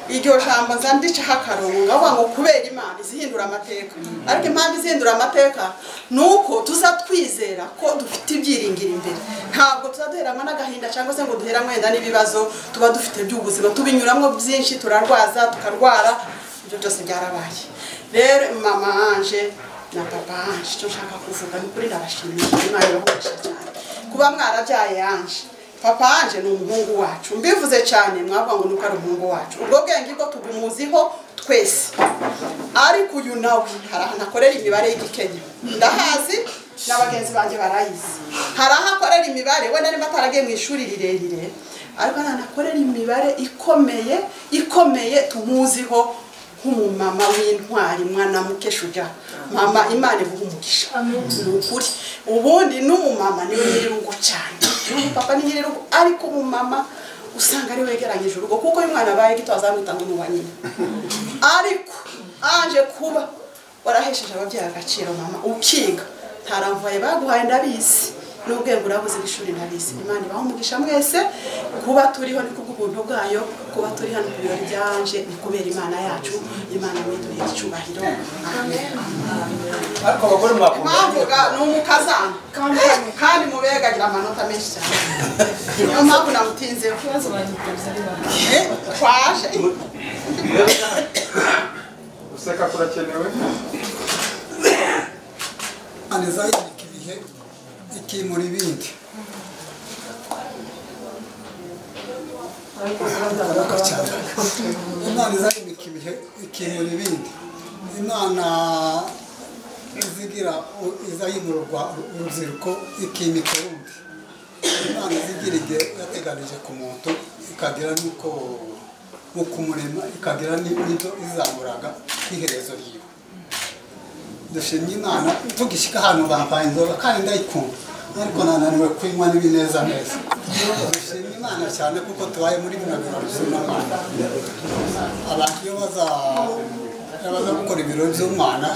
Iryo jambo nzandica hakarongo avuga ngo kubera Imana izihindura amateka. Ariko impamvu izihindura amateka nuko tuzatwizera ko dufite ibyiringiro imbere. Ntabwo tuzaduheranwa n'agahinda cyangwa se ngo duheranwe wenda n'ibibazo tuba dufite by'ubuzima tubinyuramo byinshi turarwaza tukarwara ibyo byose byarabaye. Rero mama Anje na papa Anje cyo nshaka kuvuga ni kuri ndabashimiye Imana yabahoje cyane kuba mwarabyaye Anje. Papa Anje ni umuhungu wacu mbivuze cyane mwavuga ngo nuko ari umuhungu wacu ubwo bwenge bwo tugumuziho twese ariko uyu nawe haraha nakorera imibare y'igikenya ndahazi n'abagenzi banjye barayizi haraha akorera imibare wenda niba ataragiye mu ishuri rirerire ariko nakorera imibare ikomeye tumuziho nk'umumama w'intwari mwana mukeshuja mama Imana ibuha umugisha n'ukuri ubundi n'umumama niwe nyirirugo cyane papa ni nyirirugo ariko umumama usanga ari wegeranyije urugo kuko uyu mwana abaye gito azamutanga umubanyine ariko Anje kuba warahesheje ababyeyi agaciro mama ukiga ntaramvaye baguhaye ndabizi n'ubwenge urabuze ishuri ndabizi Imana ibaha umugisha mwese kuba turiho ni kubw'ubuntu bwayo kuba turi hano ku biro byanje ni kubera Imana yacu Imana mwituriye icyubahiro amen. ariko abagore mwavuga ni umukazana kandi mubegagira amanota menshi cyane niyo mpamvu namutinze ikibazo bagiteza twaje Useka kurakenewe aneza ikibihe ikimura ibindi Imana izahimika ibihe ikimura ibindi Imana izigira izahimurwa urubyiruko ikimika urundi Imana izigira igihe yateganije ku muntu ikagira n'uko mu kumurema ikagira n'ibyo izamuraga iherezo ryiwe dushimye Imana tugishyika ahantu bampaye inzoga kandi ndayikunda ariko nananiwe kwinywa n'ibineza neza dushimye Imana cyane kuko tubaye muri bino birori by'umwana abantu iyo baza gukora ibirori by'umwana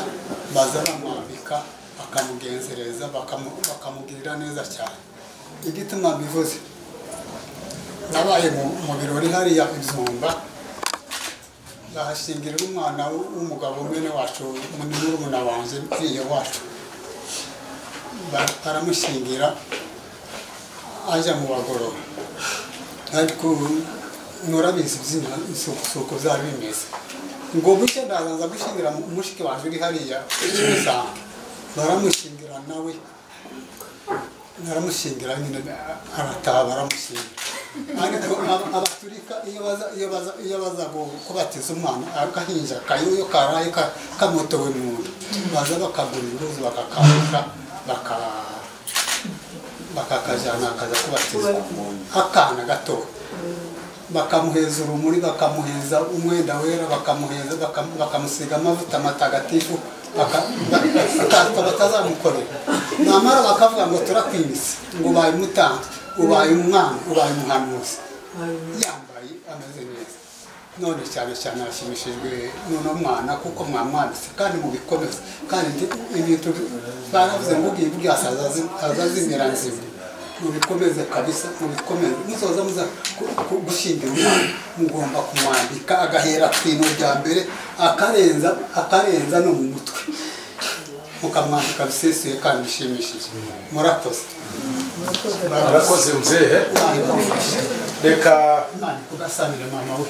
baza bamwambika bakamugenzereza bakamugirira neza cyane igituma bivuze nabaye mu birori hariya Ibyumba bahashingirira umwana w'umugabo mwene wacu murumuna wanjye uriya wacu baramushingira ajya mu bagorora ariko nurabizi byina isuku byari bimeze ngo buke ndaza gushingira mushiki wanjye uri hariya Kimisanga baramushingira nawe naramushingira nyine arataha baramushingira ariko abaturika iyo baza kubatiza umwana agahinja kayuyo karaye kamotowe mu nda baza bakagura uruzi bakakambika bakakajyana akaza kubatiza akana gato bakamuheza urumuri bakamuheza umwenda wera bakamuheza bakamusiga amavuta matagatifu akaza batazamukorera namara bakavuga ngo turakwimise ngo ubaye umutanga ubaye umwana ubaye umuhanuzi yambaye ameze neza none cyane cyane ashimishijwe n'uno mwana kuko mwamwanditse kandi mubikomeze kandi ibintu baravuze ngo ugiye burya azazimira nzima mubikomeze kabisa mubikomeze muzoza muza gushingira umwana mugomba kumwandika agahera kwino rya mbere akarenza no mu mutwe mukamwandika bisesuye kandi bishimishije murakoze murakoze mzehe reka kugasanire mama we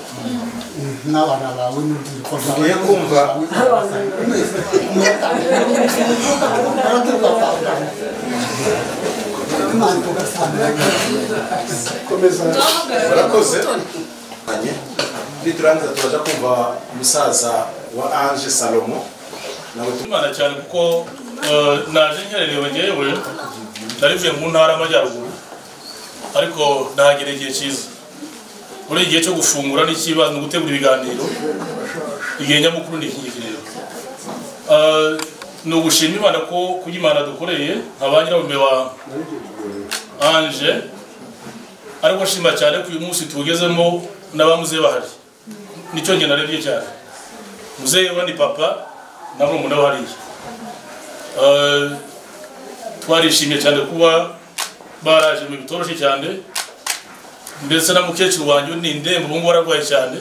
n'abana bawe n'urubyiruko tugiye kumva murakoze niturangiza turaja kumva umusaza wa Ange Salomo nawe tumana cyane kuko naje nkererewe ngewe narivuye mu ntara y'amajyaruguru ariko ndahagera igihe cyiza muri igihe cyo gufungura n'ikibazo no gutegura ibiganiro igihe nyamukuru ni iki rero no gushima Imana ko kugimana dukoreye abanyirabume wa Ange ariko shima cyane ko uyu munsi tugezemo n'abamuze bahari nicyo ngena narebye cyane muzehe wa ni papa nabo umuntu bahariye twarishimye cyane kuba baraje mu bitoroshye cyane ndetse na mukecuru wanjye ni ndembo ubu ngubu ararwaye cyane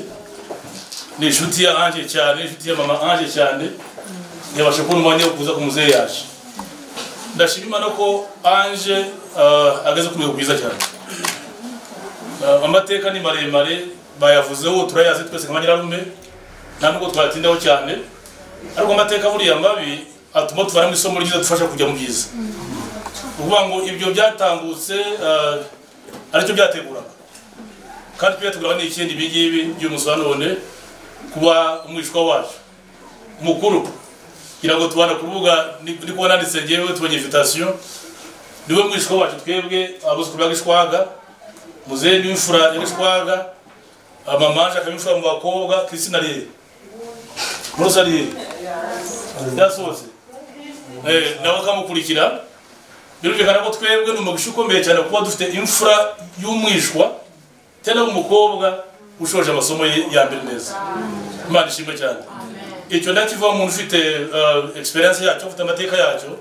ni inshuti ya Ange cyane inshuti ya mama Ange cyane yabasha kubona umwanya wo kuza ku muzehe yaje ndashima Imana ko Ange ageze ku rwego rwiza cyane amateka ni maremare bayavuzeho turayazi twese nk'abanyirarume nta nubwo twatindaho cyane ariko amateka buriya mabi atuma tuvana mu isomo ryiza dufasha kujya mu byiza uvuga ngo ibyo byatangutse aricyo byateguraga kandi byateguraga n'ikindi ibingibi by'umunsi wa none kuba umwishwa wacu mukuru kugira ngo tubana ku rubuga ni kuba nanditse ngewe tubonye invitation niwe mwishwa wacu twebwe abuzukuru ba Gishwaga muzehe n'imfura ya Gishwaga mama Ange akabimfura mu bakobwa Christina Riye Rosaliye yasohotse nawe akamukurikira birumvikana ko twebwe ni umugisha ukomeye cyane kuba dufite imfura y'umwishwa cyane w'umukobwa ushoje amasomo ya mbere neza Imana ishimwe cyane icyo ndakiva umuntu ufite experience yacyo ufite amateka yacyo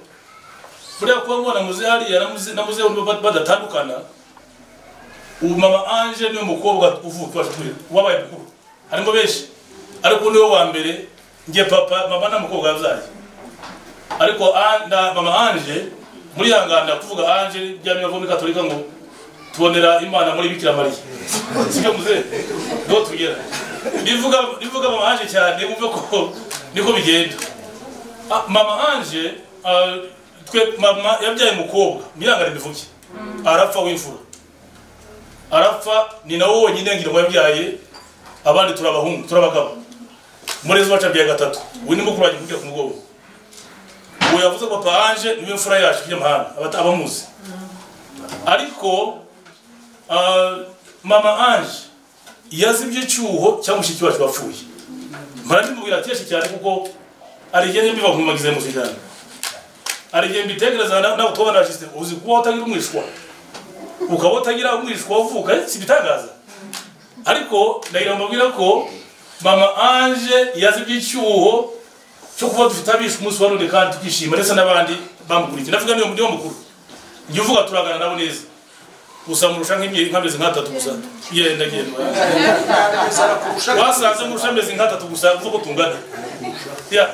buriya kuba mbona muzehe hariya na muzehe badatandukana ubu mama Ange niwe mukobwa uvuka wabaye mukuru harimo benshi ariko niwe wa mbere ngiye papa mama na mukobwa yabyaye ariko mama Ange muri yangana kuvuga Ange byamye bavoma katolika ngo tubonera Imana muri Bikira Mariya sibyo muzehe do tugera bivuga mama Ange cyane mumve ko niko bigenda mama Ange twe mama yabyaye mukobwa mirangane bivuge arapfa w'imfura arapfa ni nawo wonyine ngira ngo yabyaye abandi turabahungu turabagabo murezi wacu abyaye gatatu we ni mukuru wanjye kugira ku mugongo uwo yavuze ko papa Ange niwe mfura yacu y'amahanga abamuzi ariko mama Ange yazibye cyuho cyangwa mushiki wacu bapfuye murandimubwira ati cyane kuko arigende mbiva ku magize mu cyane arigende bitegereza nawe tubona system uzi ko utagira umwishwa ukaba utagira umwishwa uvuka si bitangaza ariko ndagira mbabwira ko mama Ange yazibye cyuho cyo kuba dufite abishwe umunsi wa none kandi tukishima ndetse n'abandi bamukurikira ndavuga niyo mukuru njye uvuga turagana nabo neza gusa murusha nk'amezi nk'atatu gusa yenda genda wasanze murusha amezi nk'atatu gusa uko tungana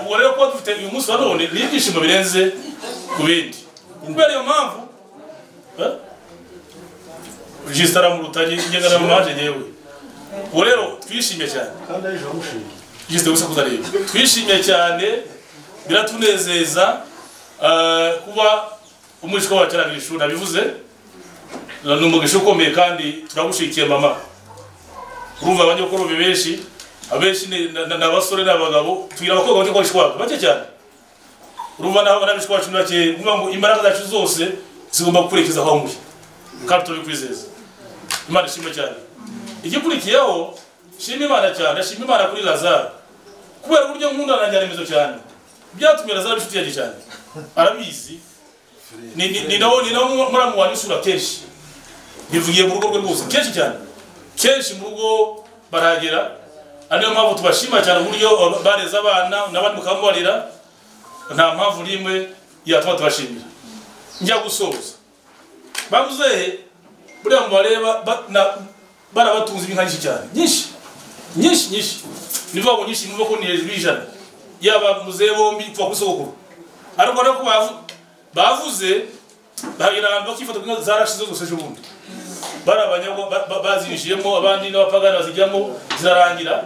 ubwo rero kuba dufite uyu munsi wa none ni ibyishimo birenze ku bindi kubera iyo mpamvu jisitara mu rutanye ngengana mu manje nyewe ubu rero twishimye cyane jisite gusa kuzareba twishimye cyane biratunezeza kuba umwishwa wacu arangije ishuri nabivuze ni umugisha ukomeye kandi turagushikiye mama urumva abanyakuru benshi abenshi n'abasore n'abagabo tugira abakobwa bajya kwa Gishwaga bake cyane urumva naho n'abishwa wacu bake kuvuga ngo imbaraga zacu zose zigomba gukurikiza aho muri kandi tubikwizeza Imana ishimwe cyane igikurikiyeho shima Imana cyane shima Imana kuri Lazaro kubera uburyo nkunda na nyaremezo cyane byatumye razaro inshuti yanjye cyane arabizi ni nawo muramu wanjye usura kenshi bivugiye mu rugo rwe rwose kenshi cyane kenshi mu rugo baragera ariyo mpamvu tubashima cyane uburyo bareza abana n'abandi mukamubarira nta mpamvu n'imwe yatuma tubashimira njya gusoza bavuze buriya mu bareba barabatunze ibinka nyinshi cyane nyinshi nivuga ngo nyinshi muvuga ko ni hejuru y'ijana yaba muzehe bombi kuva ku isogokuru ariko rero ko bavuze bagira abantu bakifata kuko zarashize zose ejo bundi bari abanyabwo bazinjiyemo abandi n'abapagani bazijyamo zirarangira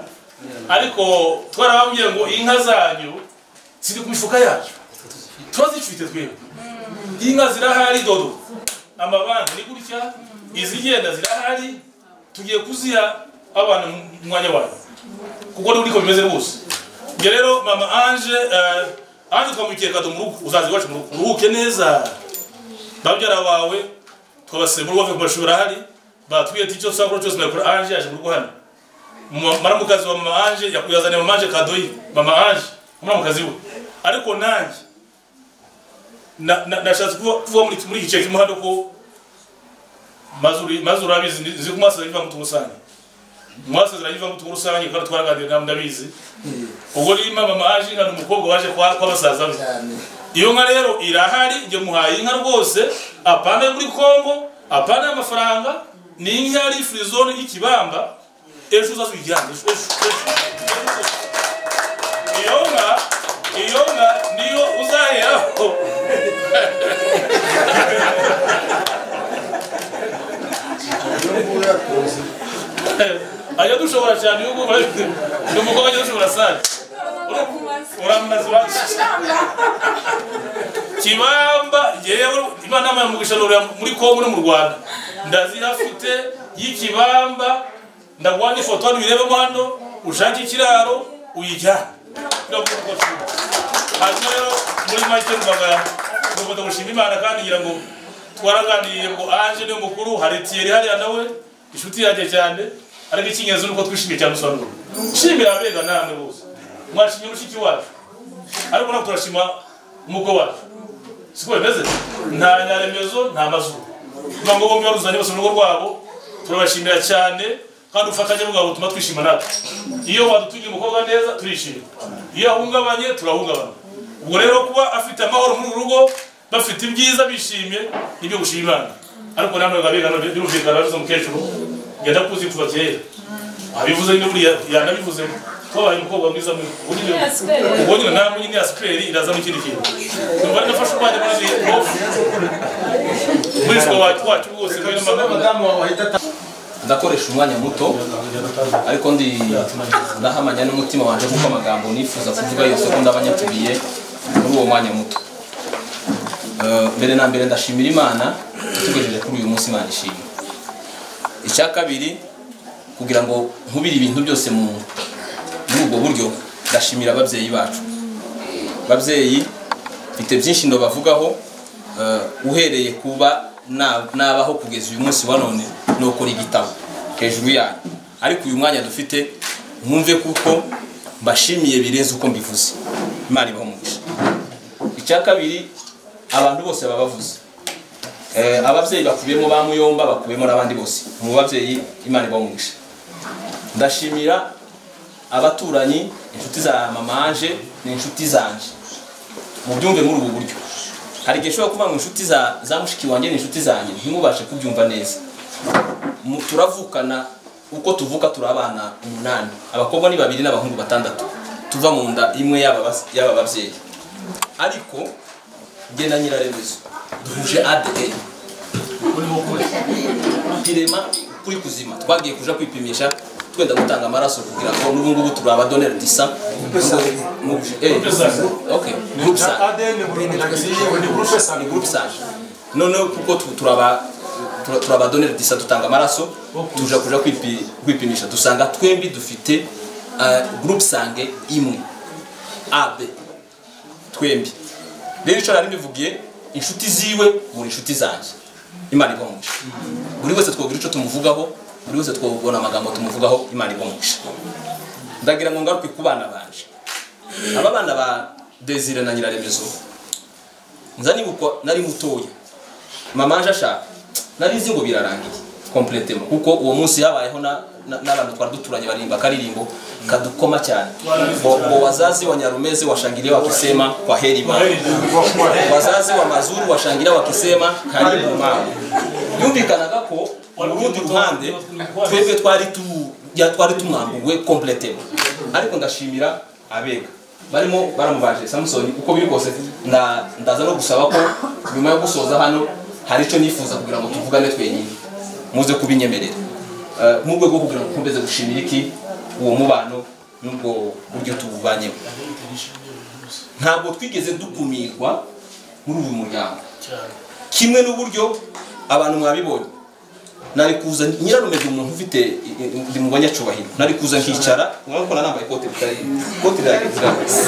ariko twarababwiye ngo inka zanyu ziri ku mifuka yacu turazicwite twebwe inka zirahari dodo amabanki ni gutya izigenda zirahari tugiye kuziha abana mu mwanya wayo kuko niko bimeze rwose nge rero mama Ange twamukiye kado mu rugo uzazi iwacu mu rugo uruhuke neza babyara bawe twabasema urugo ku mashuri ahari batubwiye ati icyo sakuru cyose nakora Ange yaje mu rugo hano maramukazi wa mama Ange yakuyazaniye mama Ange kado yi mama Ange muramukazi we ariko nanjye nashatse kuva muri gice kimwe hano ko mazuri abizi nzi ko mwasezeranye iva mu turusange mwasezeranye iva mu turusange kandi twaraganiriye namwe ndabizi ubwo ni mama Ange kandi umukobwa waje kwa basaza be iyo nka rero irahari nge muhaye inka rwose apana muri Kongo apana amafaranga ni inka yari free zone y'ikibamba ejo uzazwijyana iyo nka niyo uzaheraho ajya dushobora cyane yuko ni umukobwa ajya dushobora sare uramaze kibamba yewe imana yamugisha muri Kongo no mu Rwanda ndazihafite y'ikibamba ndagwanye ifoto hano uyirebemo hano ushake ikiraro uyijyane hanyuma rero muri make mbaga ngomba gushima Imana kandi ngira ngo twaraganiriye ngo Ange ni mukuru hari Thierry hariya nawe inshuti yanjye cyane ariko ikinyezo nuko twishimiye cyane usanzwe shimira abega namwe bose mwashimye mushiki wacu ariko nako turashima umuko wacu siko bimeze nta nyaremezo nta mazuru ngo bombi baruzanye bose mu rugo rwabo turabashimira cyane kandi ufatanye bwabo tuma twishima natwe iyo wadutugiye umukobwa neza turishima iyo ahungabanye turahungabana ubwo rero kuba afite amahoro muri rugo bafite ibyiza bishimye nibyo gushima Imana ariko namwe gabega no birumvikana bizo mukecuru ngenda kuzi kuva kera abivuze ni buriya yanabivuze twabaye umukobwa mwiza muri ubonye namwe nyine asperi iraza mu kindi kintu numva nafashe umwanya muri siko wacu rwose kandi madamu wahita ndakoresha umwanya muto ariko ndahamanya n'umutima wanje kuko amagambo nifuza kuvuga yose ko ndabanyatubiye muri uwo mwanya muto mbere na mbere ndashimira Imana tugejeje kuri uyu munsi Imana ishimwe icya kabiri kugira ngo nkubire ibintu byose muri ubwo buryo ndashimira ababyeyi bacu babyeyi bite byinshi ndo bavugaho uhereye kuba nabaho kugeza uyu munsi wa none no kuri igitabo hejuru yanyu ariko uyu mwanya dufite mwumve kuko mbashimiye birenze uko mbivuze Imana ibaho umugisha icya kabiri abantu bose babavuze ababyeyi bakubiyemo ba Muyomba bakubiyemo n'abandi bose mu babyeyi Imana ibaho umugisha ndashimira abaturanyi inshuti za mama Ange ni inshuti zanje mu byumve muri ubu buryo hari igihe ushobora kuba mu inshuti za mushiki wanjye ni inshuti zanjye ntimubashe kubyumva neza turavukana uko tuvuka turabana 8 abakobwa ni 2 n'abahungu 6 tuva mu nda imwe y'aba babyeyi ariko nge na nyiraremezo duhuje ADN irema kuri kuzima twagiye kuja kwipimisha twenda gutanga amaraso kugira ngo n'ubu ngubu turaba donor disa okay group sa ADN ni group sa none kuko turaba donor disa dutanga amaraso tuja kuja kwipimisha dusanga twembi dufite group sange imwe AB twembi rero ico nari mbivugiye inshuti ziwe muri inshuti zanje Imana ibamugisha buri wese twogira ico tumuvugaho buri wese twobona amagambo tumuvugaho Imana ibamugisha ndagira ngo ngaruke ku bana banje aba bana Desire na Nyiraremezo nzani uko nari mutoya mama anje ashaka nari nzi ngo birarangiye complètement kuko uwo munsi yabayeho n'abantu twari duturanye barimba karirimbo kadukoma cyane ngo wazazi wa Nyarumeze washangilia wakisema kwa heri mama wazazi wa Mazuru washangilia wakisema karibu mama yumvikanaga ko urundi ruhande twebwe twari tumwambuwe complètement ariko ndashimira abega barimo baramubaje Samson uko biri kose ndaza no gusaba ko nyuma yo gusoza hano hari ico nifuza kugira ngo tuvugane twenyine muze kubinyemerera mu rwego rwo kugira ngo kumbeze gushimira iki uwo mubano nubwo buryo tububanyemo ntabwo twigeze dukumirwa muri uyu muryango kimwe n'uburyo abantu mwabibonye nari kuza Nyirarume umuntu ufite ndi mu banyacubahiro nari kuza nkicara urabona nambaye ikote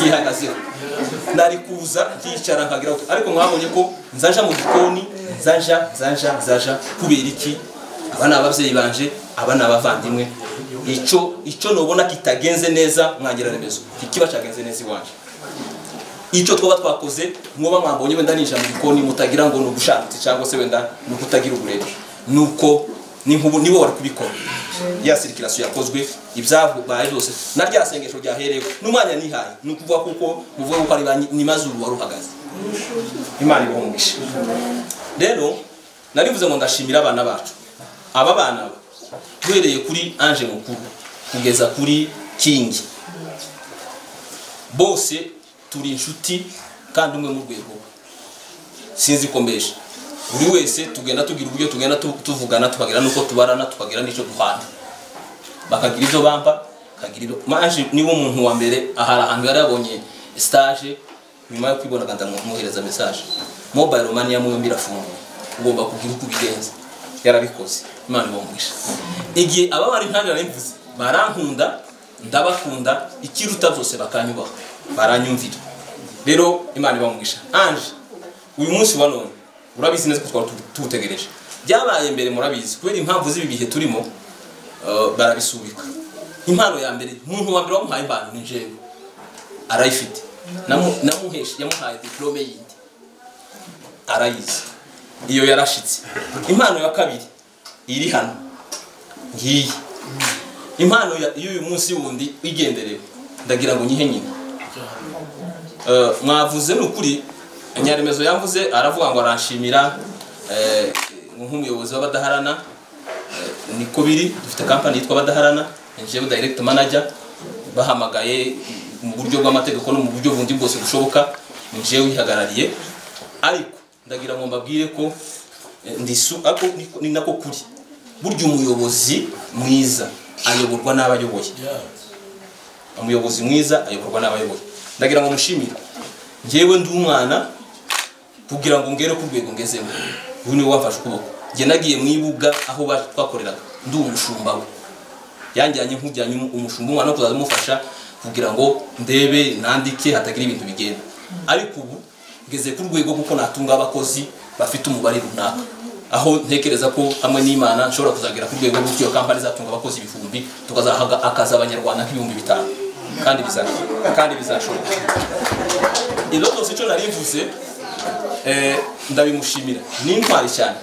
yihagazeho nari kuza nkicara nkagira ariko mwabonye ko nzaja mu gikoni nzaja kubera iki abana abavyeyi banje abana abavandimwe ico nobona kitagenze neza Nyiraremezo ikiba cagenze neza iwanje ico twoba twakoze mwoba mwambonye wenda ninja mu gikoni mutagira ngo no gushantse cyangwa se wenda no kutagira uburere nuko nibo wari kubikora ya circulation yakozwe ibyavu baye byose narya sengesho ryaherewe numanya nihaye nukuvuga kuko muvuga ko ari ni Mazuru waruhagaze Imana ibongisha rero narivuze ngo ndashimira abana bacu aba bana duhereye kuri Ange mukuru kugeza kuri King bose turi inshuti kandi umwe mu rwego sinzi kombesha buri wese tugenda tugira uburyo tugenda tuvugana tukagira nuko tubarana tukagira nico duhana bakagira ivyo bamba kagira Ange niwo umuntu wa mbere ahara ahantu yari yabonye stage nyuma yo kwibona ganda muhereza message mobile money ya muyombi rafunga ugomba kugira uko bigenza yarabikoze Imana ibongisha igihe aba bari ntandi narimvuze barankunda ndabakunda ikiruta byose bakanyubaho baranyumvira rero Imana ibongisha Ange uyu munsi wa none urabizi neza ko twari tutegereje byabaye mbere murabizi kubera impamvu z'ibi bihe turimo barabisubika impano ya mbere umuntu wa mbere wamuhaye impano ni jewe arayifite namuhesha yamuhaye diplome yindi arayizi iyo yarashitse impano ya kabiri iri hano ngiyi impano y'uyu munsi wundi igenderewe ndagira ngo nyihe nyine mwavuze n'ukuri Nyiraremezo yamvuze aravuga ngo aranshimira nk'umuyobozi w'abadaharana niko biri dufite company yitwa Badaharana nje direct manager bahamagaye mu buryo bw'amategeko no mu buryo bundi bwose bushoboka nje wihagarariye ariko ndagira ngo mbabwire ko ako ni nako kuri buryo umuyobozi mwiza ayoborwa n'abayoboye umuyobozi mwiza ayoborwa n'abayoboye ndagira ngo mushimire njewe ndi umwana kugira ngo ngere ku rwego ngezemo ubu niwe wafashe ukuboko nge nagiye mwibuga aho twakoreraga ndi umushumba we yanjyanye nkujyanye umushumba umwana kuzaza mufasha kugira ngo ndebe nandike hatagira ibintu bigenda ariko ubu ngeze ku rwego kuko natunga abakozi bafite umubare runaka aho ntekereza ko hamwe n'Imana nshobora kuzagira ku rwego rw'uko iyo company zatunga abakozi ibihumbi tukazahaga akaza abanyarwanda nk'ibihumbi 5 kandi bizashoboka ilo tose cyo narivuze ndabimushimira n'intwari cyane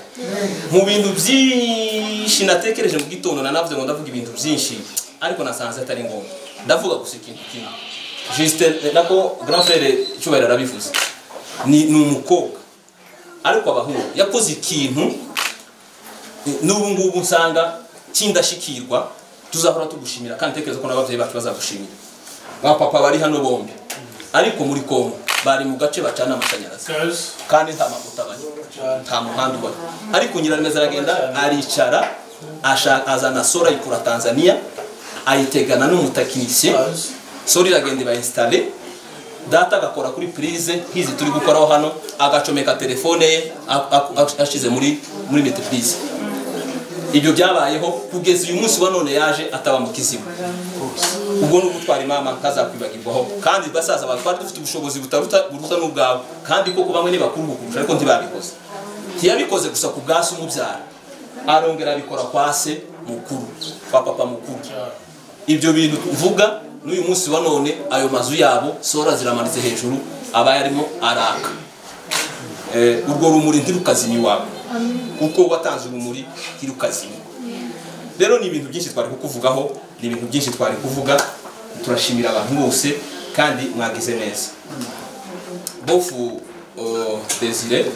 mu bintu byinshi natekereje mu gitondo nanavuze ngo ndavuga ibintu byinshi ariko nasanze atari ngombwa ndavuga gusa ikintu kimwe Justin nako grand frère cyubahiro arabivuze ni umukobwa ariko abahungu yakoze ikintu n'ubu ngubu nsanga kindashikirwa tuzahora tugushimira kandi tekereza ko n'abavyeyi bacu bazagushimira papa bari hano bombi ariko muri Kongo bari mu gace bacana amashanyarazi kandi nta mavuta bari nta muhanda ubari ariko Nyiraremezo aragenda aricara azana sora ikura Tanzania ayitegana n'umutakinisiye sora iragenda bayinstale data agakora kuri prise hizi turi gukoraho hano agacomeka telefone ye ashize muri meteprise ibyo byabayeho kugeza uyu munsi wa none yaje ataba mu kizimu ubwo no gutwara imama nkazakwibagirwaho kandi basaza batwara dufite ubushobozi buruta n'ubwabo kandi koko bamwe ni bakuru gukurusha ariko ntibabikoze ntiyabikoze gusa ku bwasi umubyara arongera abikora kwa se mukuru kwa papa mukuru ibyo bintu mvuga n'uyu munsi wa none ayo mazu yabo sora ziramanitse hejuru aba yarimo araka urwo rumuri ntirukazima iwawe kuko watanze urumuri ntirukazima. Rero ni ibintu byinshi twari kukuvugaho, ni ibintu byinshi twari kuvuga. Turashimira abantu bose kandi mwagize neza. Bofu Desire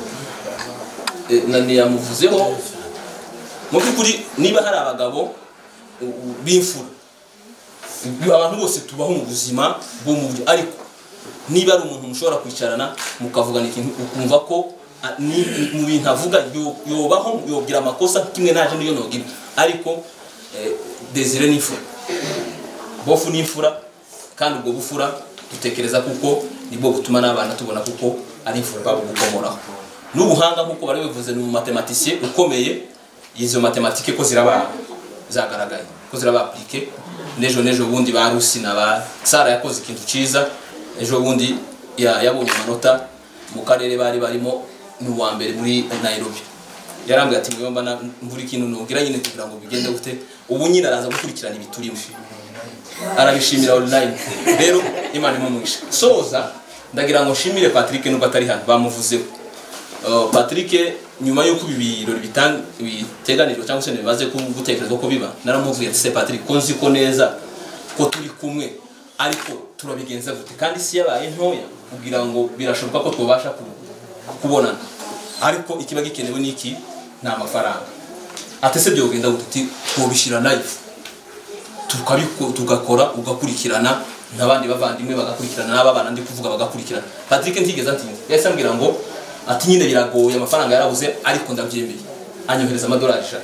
nani yamuvuzeho mu by'ukuri, niba hari abagabo b'imfura, abantu bose tubaho mu buzima bwo mu buryo, ariko niba ari umuntu mushobora kwicarana mukavugana ikintu ukumva ko mu bintu avuga yobaho yogira amakosa kimwe naje niyo nogira, ariko Desire ni imfura, Bofu ni imfura, kandi ubwo bufura dutekereza kuko nibwo butuma n'abana tubona kuko ari imfura babo gukomoraho. N'ubuhanga nkuko bari bivuze ni mathématicien ukomeye, izo mathématiques ko ziraba zagaragaye ko ziraba appliquer. Nejo bundi ba Rusi na ba Sara yakoze ikintu ciza, ejo bundi yabonye amanota mu karere bari barimo n'uwa mbere muri Nairobi. Yarambye ati mwiyomba mvura ikintu nogira nyine kugira ngo bigende gute, ubu nyine araza gukurikirana ibiturimo, arabishimira online. Rero Imana imumugisha. Soza ndagira ngo nshimire Patrick nubwo atari hano bamuvuzeho. Patrick nyuma yuko ibirori biteganijwe cyangwa se bimaze gutekerezwa ko biba, naramuvuye ati se Patrick ko nzi ko neza ko turi kumwe, ariko turabigenza gute kandi si yabaye ntoya kugira ngo birashoboka ko twabasha kubonana, ariko ikiba gikenewe niki na amafaranga. Atese byo genda gute twobishira live tugakora ugakurikirana n'abandi bavandimwe bagakurikirana n'ababana ndi kuvuga bagakurikirana. Patrick ntigeze ati yasambwira ngo ati nyine biragoye amafaranga yarabuze, ariko ndabyemeye, anyohereza amadolari 100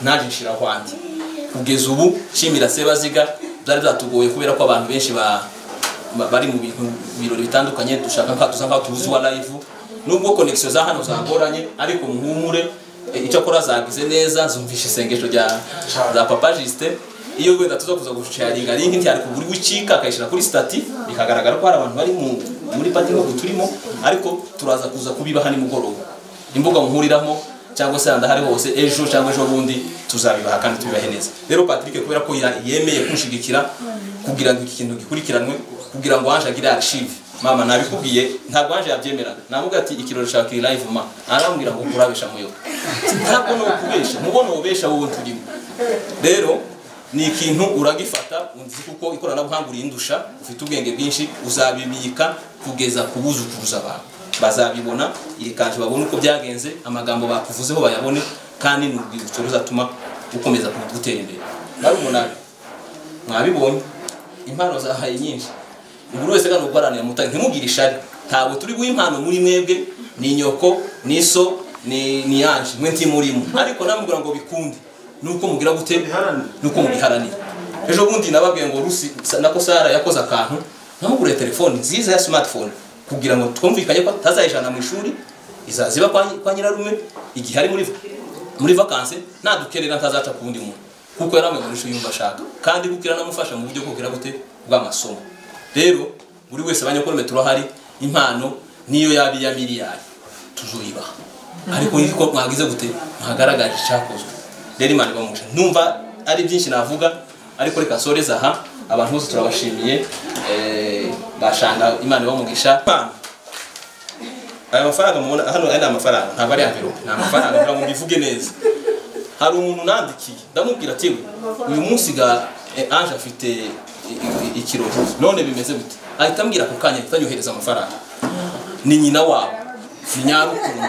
naje nshira hwanjye. Kugeza ubu shimira Sebaziga, byari byatugoye kubera ko abantu benshi bari mu birori bitandukanye, dushaka nkaho tuzi wa live, nubwo connection za hano zagoranye, ariko muhumure icyo akora zagize neza, zumvisha isengesho za Papa Juste. Iyo wenda tuza kuza gusharinga link ntiyari kuguri wicika akayishira kuri stati, bikagaragara ko hari abantu bari muri party ngo turimo, ariko turaza kuza kubiba hani mugoroba imbuga muhuriramo cyangwa se ndahari hose ejo cyangwa ejo bundi tuzabibaha kandi tubibahe neza. Rero Patrick kubera ko yemeye kunshigikira kugira ngo iki kintu gikurikiranwe, kugira ngo anje agire archive, mama nabikubwiye ntabwo anje yabyemera, namuga ati ikirori shaka live ma arambwira ngo kurabesha muyo, ntabwo no kubesha mubona ubesha wowe turimo. Rero ni ikintu uragifata unzi kuko ikoranabuhanga urindusha, ufite ubwenge bwinshi, uzabibika kugeza kubuzukuruza abantu bazabibona, iri kanje babone uko byagenze, amagambo bakuvuzeho bayabone, kandi n'ubwibutso ruzatuma ukomeza gutera imbere. Nari umunani mwabibonye impano zahaye nyinshi, buri wese kandi uguharanira mutari ntimugire ishari, ntabwo turi guha impano muri mwebwe, ni nyoko niso ni yanje mwe ntimurimo, ariko namubwira ngo bikunde nuko mugira gute nuko mubiharanira. Ejo bundi nababwiye ngo Rusi nako Sara yakoze akantu, namugure telefone nziza ya smartphone kugira ngo twumvikanye ko tazayijana mu ishuri, izaziba kwa nyirarume igihe ari muri vacances, nadukerera ntazaca ku wundi muntu kuko yaramwe muri ishuri yumva ashaka, kandi gukira namufasha mu buryo kugira gute bw'amasomo. Rero buri wese abanyakorome turahari, impano niyo yabi ya miliyari tuzoyibaha, ariko niko mwagize gute mwagaragaje cyakozwe. Rero Imana ibamusha, numva ari byinshi navuga, ariko reka soreza aha. Abantu bose turabashimiye, bashanga Imana ibamugisha. Aya mafaranga mubona hano ari amafaranga, ntabwo ari envelope, nta mafaranga kugira ngo mbivuge neza. Hari umuntu nandikiye ndamubwira ati uyu munsi ga Ange afite ikirori, none bimeze gute? Ahita ambwira ko kanya tanyohereza amafaranga, ni nyina wabo, ni nyarukundo.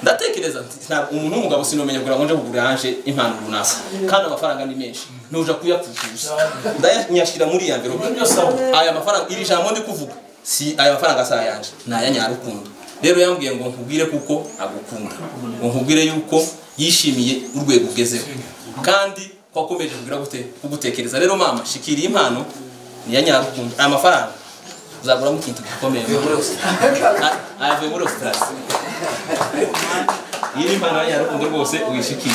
Ndatekereza umuntu w'umugabo sinomenya kugira ngo nje kugura Ange impano runaka, kandi amafaranga ni menshi, nuja kuyapfukuza ndayanyashira muri envelope. Aya mafaranga iri jambo ndi kuvuga si aya mafaranga sa yanje na ya nyarukundo. Rero yambwiye ngo nkubwire kuko agukunda, ngo nkubwire yuko yishimiye urwego ugezeho, kandi kwakomeje kugira gute kugutekereza. Rero mama shikiri impano ni ya nyarukundo, aya mafaranga uzagura mu kintu gikomeye ave muri Australia. Iri impano ya nyarukundo rwose uyishikire,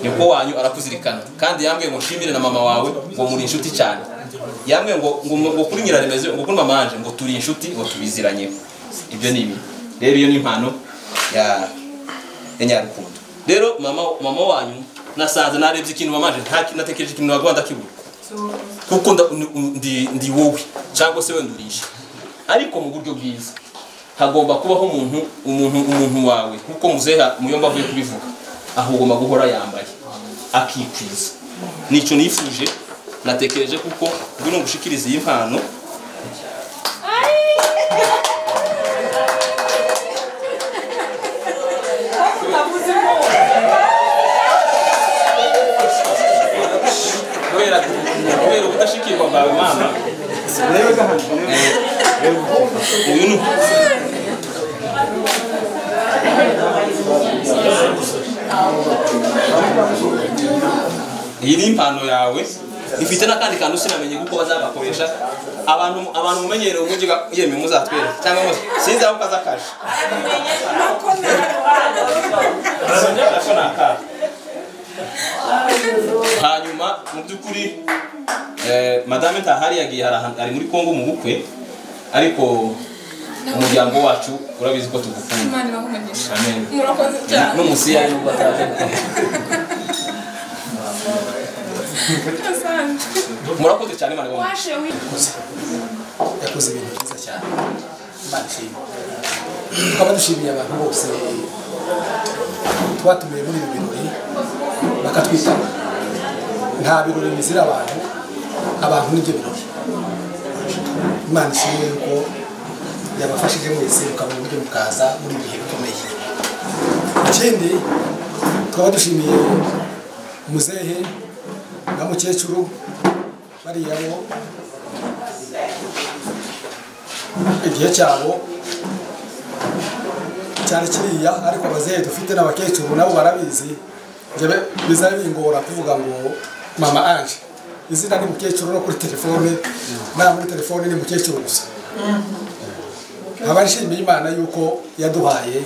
niko wanyu arakuzirikana, kandi yambwiye ngo nshimire na mama wawe ngo muri inshuti cyane, yambwiye ngo kuri nyiraremezo ngo kuri mama Ange ngo turi inshuti ngo tubiziranye. Ibyo ni ibi rero, iyo ni impano ya nyarukundo. Rero mama wanyu nasanze narebye ikintu mama Ange nta kintu natekereje ikintu Rwanda kibura, kuko ndi wowe cyangwa se wenda urisha, ariko mu buryo bwiza hagomba kubaho umuntu wawe kuko muzeha muyomba avuye kubivuga aho ugomba guhora yambaye akikwiza nico nifuje natekereje kuko ngwino gushikiriza iyi mpano kubera ubudashikirwa bwawe mama uyu ni iyi ni impano yawe ifite n'akandi kantu sinamenye kuko bazagakoresha abantu mumenyereye umujyi yeme muzatwere cyangwa sinzi aho kaza kaje hanyuma mu by'ukuri madame Ntahari yagiye ari muri Kongo mu bukwe ariko umuryango wacu urabizi ko tugukunda Imana ibahumugisha amen murakoze cyane n'umusiya n'ubwo ataje murakoze cyane Imana ibahumugisha yakoze ibintu byiza cyane Imana ishimwe tukaba dushimiye abantu bose twatumiye muri ibi birori bakatwitaba nta birori bizira abantu n'ibyo birori Imana ishimwe yuko yabafashije mwese mukabona uburyo mukaza muri ibihe bikomeye ikindi tukaba dushimiye muzehe na mukecuru bariya bo igihe cyabo cyane kiriya ariko abazehe dufite n'abakecuru nabo barabizi biza bingora kuvuga ngo mama Ange izina ni mukecuru no kuri telefone na muri telefone ni mukecuru gusa abashimiye Imana yuko yaduhaye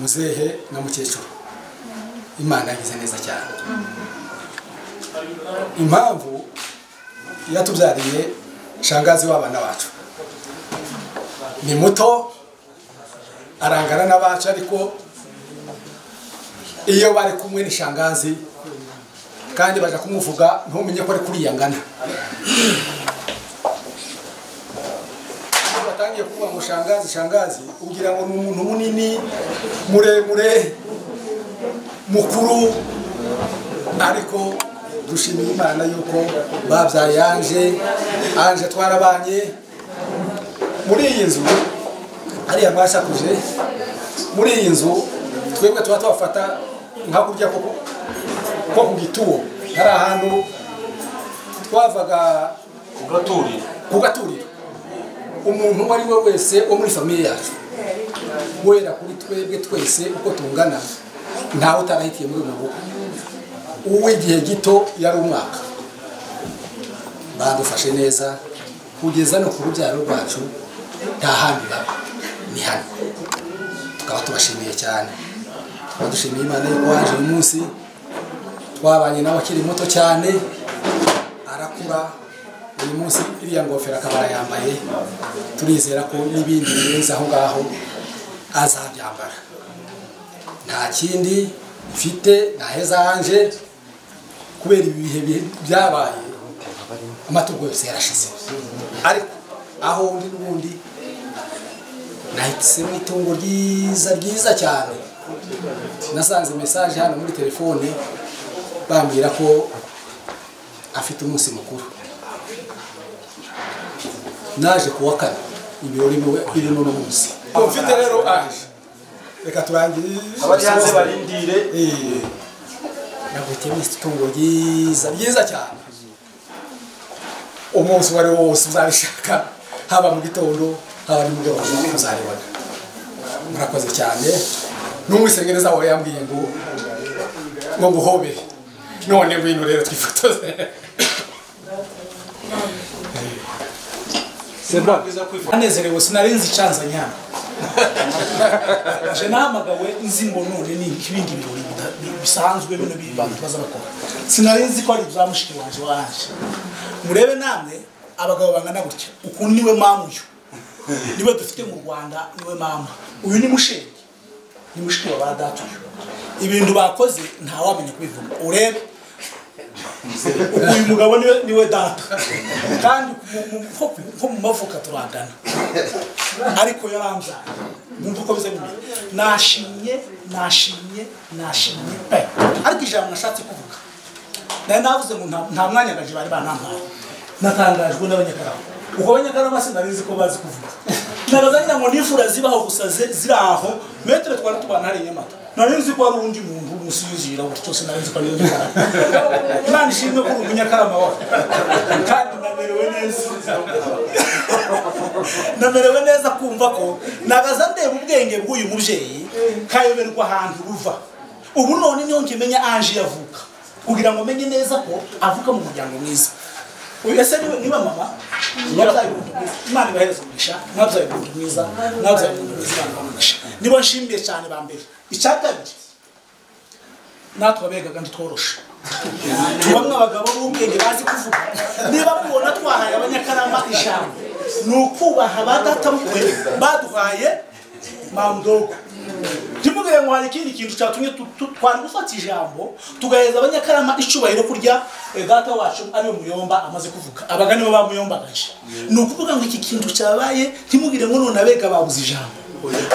muzehe na mukecuru Imana yagize neza cyane impamvu yatubyariye shangazi w'abana bacu ni muto arangana n'abacu ariko iyo bari kumwe ni shangazi kandi baje kumuvuga ntumenye ko ari kuriya ngana batangiye kuvuga ngo shangazi ugira ngo ni umuntu munini muremure mukuru ariko dushimiye Imana yuko babyaye Ange twarabanye muri iyi nzu hariya mwashakuje muri iyi nzu twebwe tuba tubafata nka kurya ko ku gituwo hari ahantu twavaga ku gaturiro umuntu uwo ari we wese wo muri famiye yacu wera kuri twebwe twese uko tungana ntawe utarahitiye muri ubu bukwe uw'igihe gito yari umwaka badufashe neza kugeza no ku rubyaro rwacu nta handi baba ni hano tukaba tubashimiye cyane badushimiye Imana yuko waje uyu munsi twabanye nawe akiri muto cyane arakura uyu munsi iriya ngofero akaba yambaye turizera ko n'ibindi birenze aho ngaho azabyambara nta kindi mfite naheza Ange kubera ibi bihe byabaye amatungo yose yarashize ariko aho undi n'ubundi nahisemo itungo ryiza cyane nasanze message hano muri telefone bambwira ko afite umunsi mukuru naje kuwa kane ibirori biri no munsi mfite rero Ange reka turangire abajyanze barindire naguteye itungo ryiza cyane umunsi wari wose uzabishaka haba mu gitondo haba nimugoroba uzaribona murakoze cyane n'umwisengereza wawe yambwiye ngo nguhobere none ngwino rero twifotoze anezerewe sinarinzi icyanza nyana je nahamagawe nzi ngo none ni ibindi birori bisanzwe bino bibantu baza bakora sinarinzi ko ari byamushiki wanje wanje murebe namwe abagabo bangana gutya ukuntu niwe mama uyu niwe dufite mu Rwanda niwe mama uyu ni mushiki ni mushiki wa badatu ibintu bakoze nta wamenya kubivuga urebe uyu mugabo niwe data kandi nko mu mavuka turangana ariko yarambyaye mwumva uko bize bimeze nashimye pe ariko ijambo nashatse kuvuga nayo navuze ngo nta mwanya gaje bari banampaye natangajwe n'abanyakarama uko abanyakarama sinarizi ko bazi kuvuga nabazanira ngo nifura zibaho gusa ziri aho metre twari tubana hari Nyamata narinzi ko ari undi muntu umusiyuzira gutyo sinarizi ko ari Imana ishimwe ko umunyakarama wa kandi namerewe neza kumva ko nagaza ndeba ubwenge bw'uyu mubyeyi kayoberwa ahantu ruva ubu none niyo nkimenya Ange yavuka kugira ngo menye neza ko avuka mu muryango mwiza uyu ese niba mama mwabyaye umuntu mwiza Imana ibahereza umugisha mwabyaye umuntu mwiza mwabyaye umuntu mwiza Imana ibamugisha nibo nshimiye cyane ba mbere icyakabiri natwe abegaga ntitworoshe bamwe abagabo b'ubwenge bazi kuvuga niba mubona twahaye abanyakarama ijambo ni ukubaha badatamukwe baduhaye mamdogo timugire ngo hari ikindi kintu cyatumye twari gufata ijambo tugaheza abanyakarama icubahiro kurya data wacu ari Muyomba amaze kuvuga abaga nibo bamuyombagaje ni ukuvuga ngo iki kintu cyabaye timugire ngo none abega babuze ijambo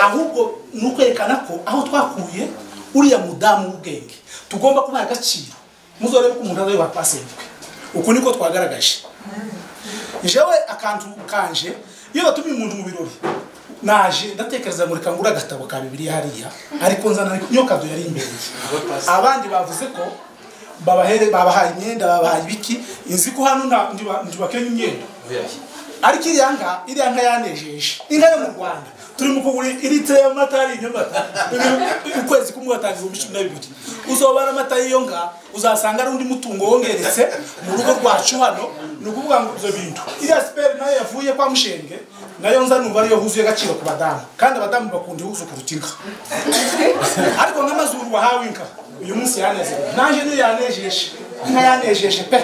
ahubwo ni ukwerekana ko aho twakuye uriya mudamu w'ubwenge tugomba kubaha agaciro muzorebe ko umuntu azayoba pasentwe uko niko twagaragaje jewe akantu kanje iyo batumye umuntu mu birori naje ndatekereza muri kangura gatabo ka Bibiliya hariya ariko nzana niyo kado yari imbere abandi bavuze ko babahaye imyenda babahaye ibiki inzi ko hano ndi bakenya imyenda ariko iriya nka yanejeje inka yo mu Rwanda turi mu kugura iritre y'amata ari Nyamata ukwezi kumwe watangiye 12 uzobara amata y'iyo nka uzasanga ari undi mutungo wongeretse mu rugo rwacu hano ni ukuvuga ngo ibyo bintu iriya siperi nayo yavuye kwa Mushenge nayo nza numva ariyo huzuye agaciro ku badamu kandi abadamu bakunda ihuzu kuruta inka ariko nk'amazuru wahawe inka uyu munsi yanezerewe nanje niyo yanejeje inka yanejeje pe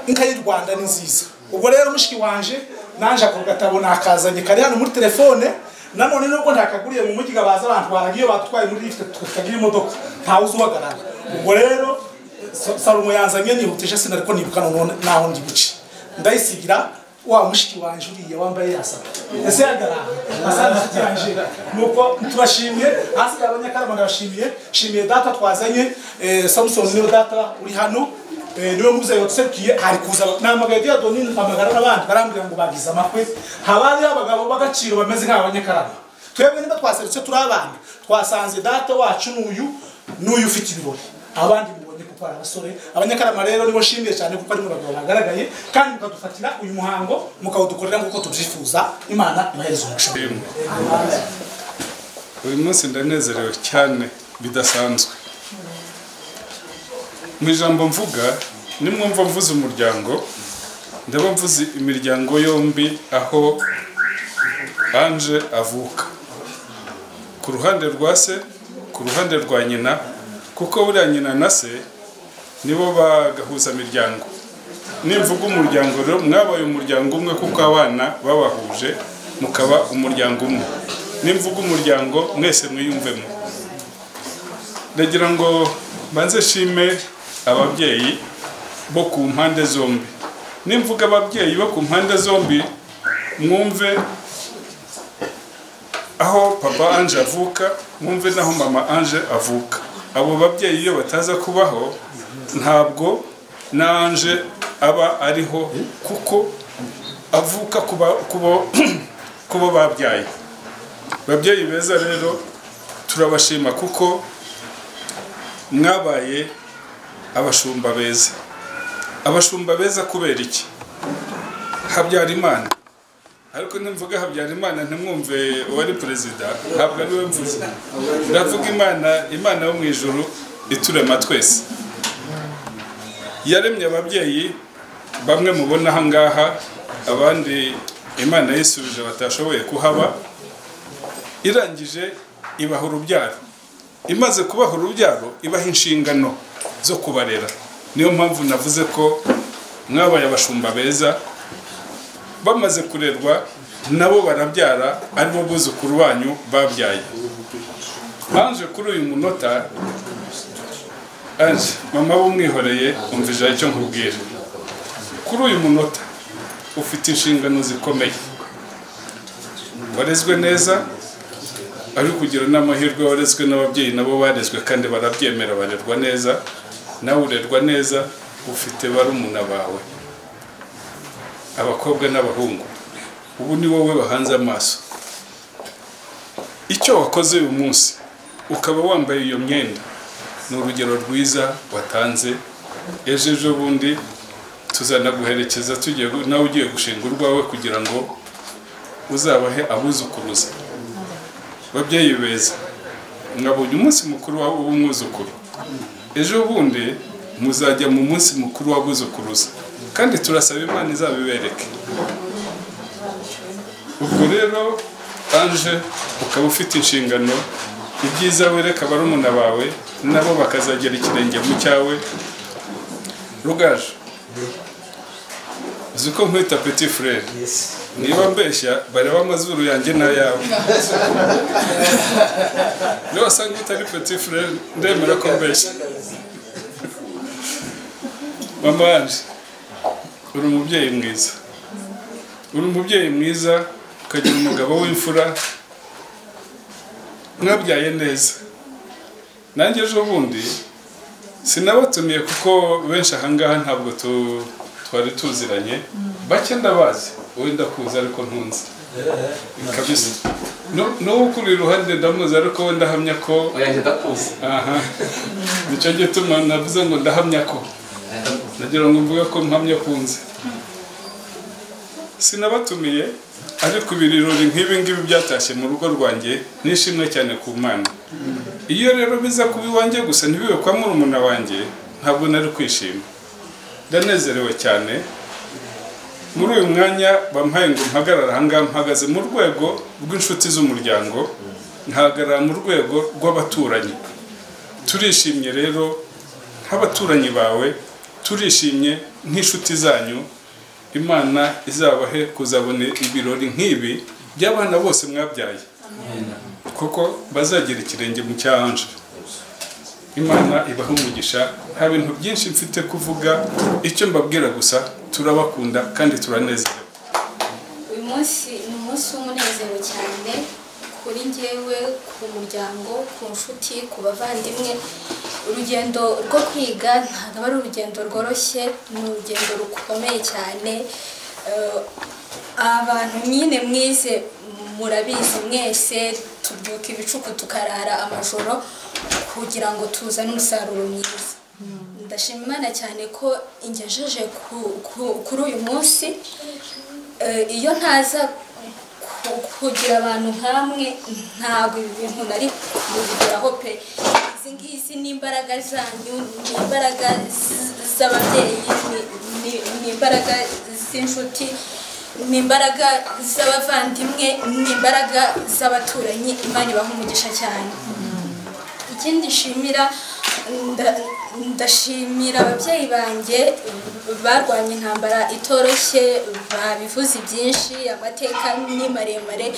inka y'u Rwanda ni nziza ubwo rero mushiki wanje nanje ako gatabo nakazanye kari hano muri telefone nanone nubwo ntakaguriye mu mujyi gabaza abantu baragiye batwaye muri lift tukagira imodoka ntawe uzuhagarara ubwo rero Salomo yanzanye nihutisha sinariko nibuka none naho ndi buci ndayisigira wa mushiki wanje uriye wambaye yasa ese yagara asana cyanje nuko turashimye hasi abanyakarama ndashimiye shimiye data twazanye Samson niwe data uri hano niwe muzeyo tsekiye hari kuza namagaye ya Doni amagara n'abandi barambwira ngo bagize amakwe habari abagabo bagaciro bameze nk'abanyakarama twebwe niba twaserutse turi abandi twasanze data wacu n'uyu ufite ibirori abandi mubonye kuko ari abasore abanyakarama rero nibo shimiye cyane kuko ari mu bagabo bagaragaye kandi mukadufatira uyu muhango mukawudukorera nk'uko tubyifuza Imana ibahereze umugisha uyu munsi ndanezerewe cyane bidasanzwe mu ijambo mvuga nimwumva mvuze umuryango ndaba mvuze imiryango yombi aho Ange avuka ku ruhande rwa se ku ruhande rwa nyina kuko buriya nyina na se nibo bagahuza imiryango nimvuga umuryango rero mwabaye umuryango umwe kuko abana babahuje mukaba umuryango umwe nimvuga umuryango mwese mwiyumvemo ndagira ngo banze shime ababyeyi bo ku mpande zombi nimvuga ababyeyi bo ku mpande zombi mwumve aho papa Ange avuka mwumve naho mama Ange avuka abo babyeyi iyo bataza kubaho ntabwo na Ange aba ariho kuko avuka kubo babyaye babyeyi beza rero turabashima kuko mwabaye abashumba beza kubera iki Habyarimana ariko nimvuga Habyarimana ntimwumve uwari perezida ntabwo ariwe mvuze ndavuga Imana yo mu ijuru iturema twese yaremye ababyeyi bamwe mubona aha ngaha abandi Imana yisubije batashoboye kuhaba irangije ibaha urubyaro imaze kubaha urubyaro ibaha inshingano zo kubarera niyo mpamvu navuze ko mwabaye abashumba beza bamaze kurerwa nabo barabyara aribo buzukuru banyu babyaye Ange kuri uyu munota Ange mama bumwihoreye umvije icyo nkubwira kuri uyu munota ufite inshingano zikomeye warezwe neza ari kugira n'amahirwe warezwe n'ababyeyi nabo barezwe kandi barabyemera barerwa neza nawe urerwa neza ufite barumuna bawe abakobwa n'abahungu ubu ni wowe bahanze amaso icyo wakoze uyu munsi ukaba wambaye iyo myenda ni urugero rwiza watanze ejo bundi tuzanaguherekeza tugiye nawe ugiye gushinga urwawe kugira ngo uzabahe abuzukuruza babyeyi beza mwabonye umunsi mukuru w'umwuzukuru ejo bundi muzajya mu munsi mukuru w'abuzukuruza kandi turasaba Imana izabibereke ubwo rero Ange ukaba ufite inshingano ibyiza wereka barumuna bawe nabo bakazagera ikirenge mu cyawe Rugaje uzi ko nkwita petit frère niba mbeshya bareba amazuru yanjye n'ayawe niba wasanga utari petit frère ndemera ko mbeshya mama Ange uri umubyeyi mwiza uri umubyeyi mwiza ukagira umugabo w'imfura mwabyaye neza nanjye ejo bundi sinabatumiye kuko benshi ahangaha ntabwo twari tuziranye bake ndabazi wowe ndakuzi ariko ntunzi kabisa n'uwo ukuri iruhande ndamuzi ariko we ndahamya ko aha nicyo gituma navuze ngo ndahamya ko nagira ngo mvuge ko mpamya kunze sinabatumiye ariko ibirori nk'ibi ngibi byatashye mu rugo rwanjye nishimwe cyane ku Mana iyo rero biza kuba iwanjye gusa ntibibe kwa murumuna wanjye ntabwo nari kwishima ndanezerewe cyane muri uyu mwanya bampaye ngo mpagarara ahangaha mpagaze mu rwego rw'inshuti z'umuryango nkahagarara mu rwego rw'abaturanyi turishimye rero nk'abaturanyi bawe turishimye nk'inshuti zanyu Imana izabahe kuzabona ibirori nk'ibi by'abana bose mwabyaye kuko bazagira ikirenge mu cya Ange Imana ibaha umugisha nta bintu byinshi mfite kuvuga icyo mbabwira gusa turabakunda kandi turanezerewe uyu munsi ni umunsi w'umunezero cyane kuri njyewe ku muryango ku nshuti ku bavandimwe urugendo rwo kwiga ntabwo ari urugendo rworoshye ni urugendo rukomeye cyane abantu nyine mwize murabizi mwese tubyuka ibicuku tukarara amajoro kugira ngo tuzane umusaruro mwiza ndashima Imana cyane ko ingejeje kuri uyu munsi iyo ntaza kugira abantu nkamwe ntabwo ibi bintu nari kubigeraho pe izi ngizi ni imbaraga zanyu ni imbaraga z'ababyeyi ni imbaraga z'inshuti ni imbaraga z'abavandimwe ni imbaraga z'abaturanyi Imana ibaha umugisha cyane ikindi ndashimira ababyeyi banjye barwanya intambara itoroshye babivuze byinshi amateka ni maremare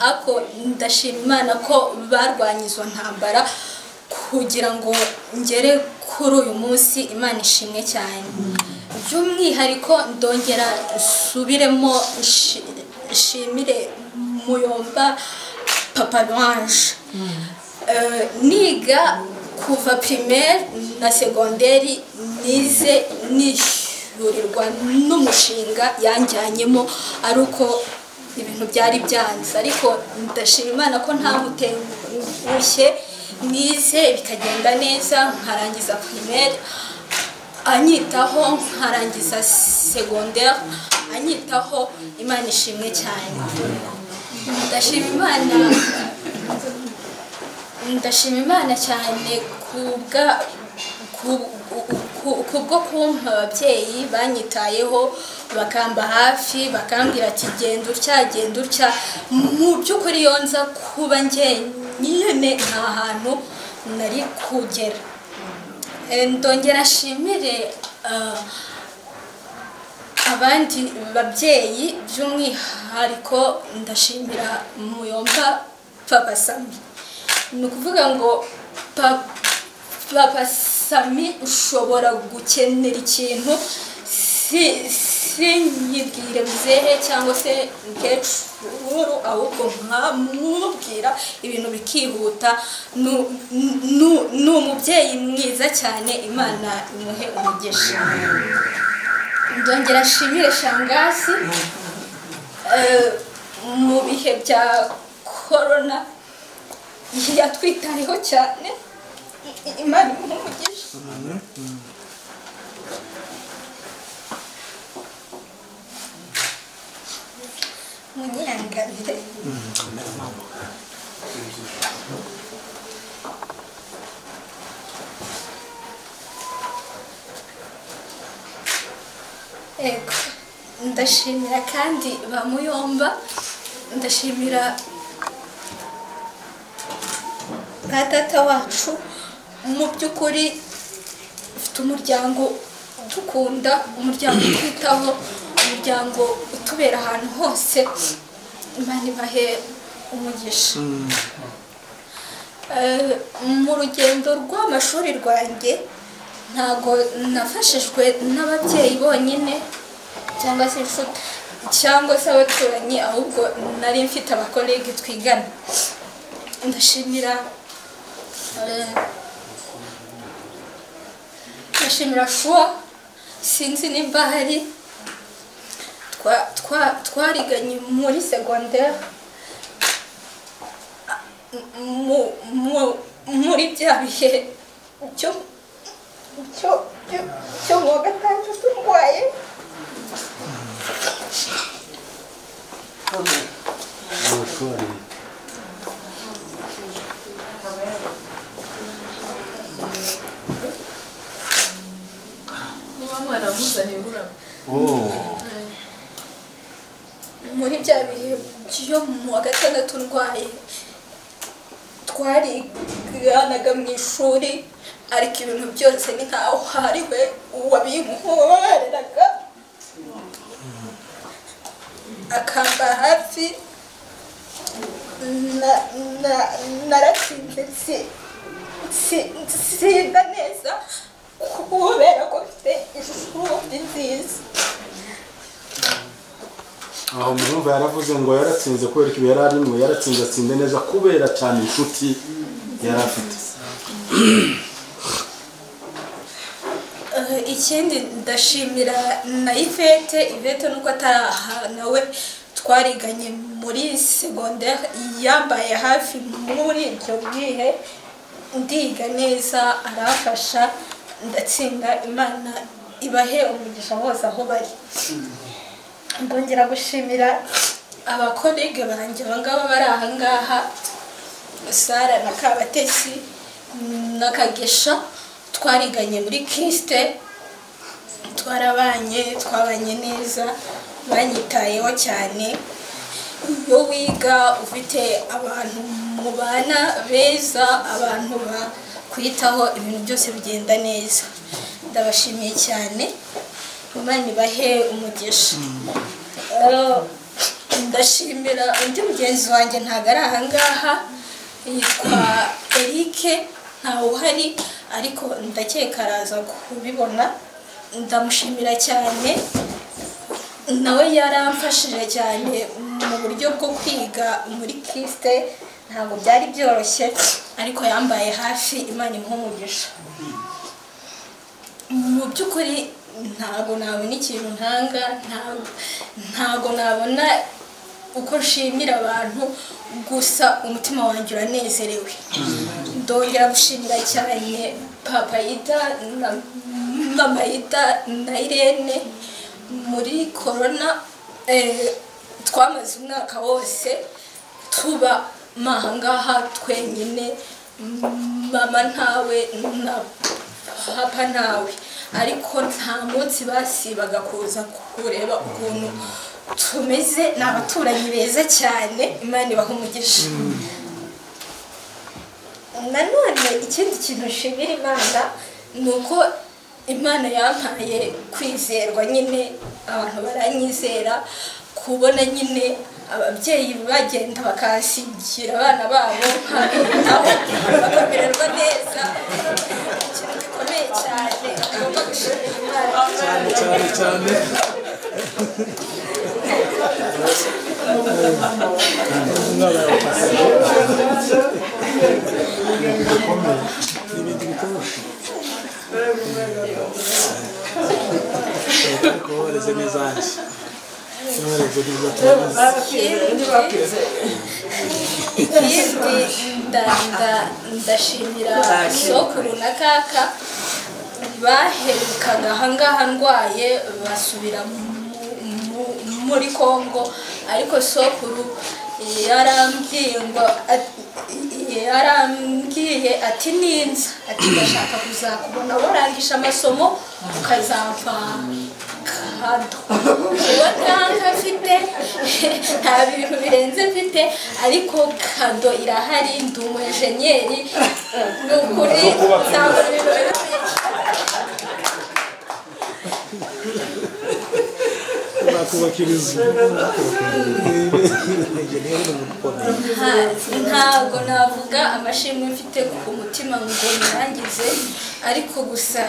ariko ndashima Imana ko barwanya izo ntambara kugira ngo ngere kuri uyu munsi Imana ishimwe cyane by'umwihariko ndongera nsubiremo nshimire Muyomba Papa Ange niga kuva primaire na secondaire nize nishyurirwa n'umushinga yanjyanyemo ari uko ibintu byari byanze ariko ndashima Imana ko ntamutengushye nize bikagenda neza nkarangiza primaire anyitaho nkarangiza secondaire anyitaho Imana ishimwe cyane ndashima Imana cyane kubwo kumpa ababyeyi banyitayeho bakamba hafi bakambwira ati genda utya mu by'ukuri iyo nza kuba nyine nta hantu nari kugera ndongera nshimire abandi babyeyi by'umwihariko ndashimira Muyomba Papa Sami ni ukuvuga ngo Papa Sami ushobora gukenera ikintu sinyibwire muzehe cyangwa se mukecuru ahubwo nkamubwira ibintu bikihuta ni umubyeyi mwiza cyane Imana imuhe umugisha ndongera nshimire shangazi mu bihe bya corona yatwitayeho cyane Imana imuhe umugisha munyangarire ego ndashimira kandi ba Muyomba ndashimira ba data wacu mu by'ukuri ufite umuryango dukunda umuryango twitaho umuryango utubera ahantu hose Imana ibahe umugisha mu rugendo rw'amashuri rwanjye ntago nafashijwe n'ababyeyi bonyine cyangwa se inshuti cyangwa se abaturanyi ahubwo nari mfite abakolege twigana ndashimira Shua sinzi nimba hari twariganye muri secondaire muri bya bihe cyo mu wa gatandatu ndwaye muri bya bihe byo mu wa gatandatu ndwaye twariganaga mu ishuri ariko ibintu byose ni nkaho hariwe uwabinkoreraga akamba hafi naratsinze sinda neza kubera ko mfite ishuri nziza aho murumva yaravuze ngo yaratsinze kubera ko yari arimo yaratsinze atsinde neza kubera cyane inshuti yari afite ikindi ndashimira na Ivete nuko ataraha nawe twariganye muri secondaire yambaye hafi muri ibyo bihe ndiga neza arafasha ndatsinda Imana ibahe umugisha hose aho bari ndongera gushimira abakolege banjye bangaba bari aha ngaha Sara na Kabatesi na Kagesha twariganye muri Kriste twabanye neza banyitayeho cyane iyo wiga ufite abantu mubana beza abantu bakwitaho ibintu byose bigenda neza ndabashimiye cyane Imana ibahe umugisha ndashimira undi mugenzi wanjye ntago ari aha ngaha yitwa Eric ntawe uhari ariko ndakeka araza kubibona ndamushimira cyane nawe yaramfashije cyane mu buryo bwo kwiga muri Kriste ntabwo byari byoroshye ariko yambaye hafi Imana imuhe umugisha mu by'ukuri ntabwo nabona ikintu ntanga ntabwo nabona uko nshimira abantu gusa umutima wanjye uranezerewe ndongera gushimira cyane Papa Ida na Mama Ida na Irene muri corona twamaze umwaka wose tuba mahangaha twenyine mama ntawe na papa ntawe ariko nta munsi basibaga kuza kureba ukuntu tumeze n'abaturanyi beza cyane Imana ibaha umugisha nanone ikindi kintu nshimira Imana ni uko Imana yampaye kwizerwa nyine abantu baranyizera kubona nyine ababyeyi bagenda bakasigira abana babo nkabitaho bakamererwa neza ikintu gikomeye cyane agomba gushimira Imana cyane n'ibindi bikorosho ariko wareze neza hanjye wareze neza ndashimira sokuru na kaka baherukaga ahangaha ndwaye basubira muri Kongo ariko sokuru yarambwiye ati ninza ati ndashaka kuzakubona warangisha amasomo ukazampa kado uwo ntanka mfite nta bintu birenze mfite ariko kado irahari ndi umujeniyeri ni ukuri ntabwo ibintu ntabwo navuga amashimwe mfite ku mutima ngo nirangize ariko gusa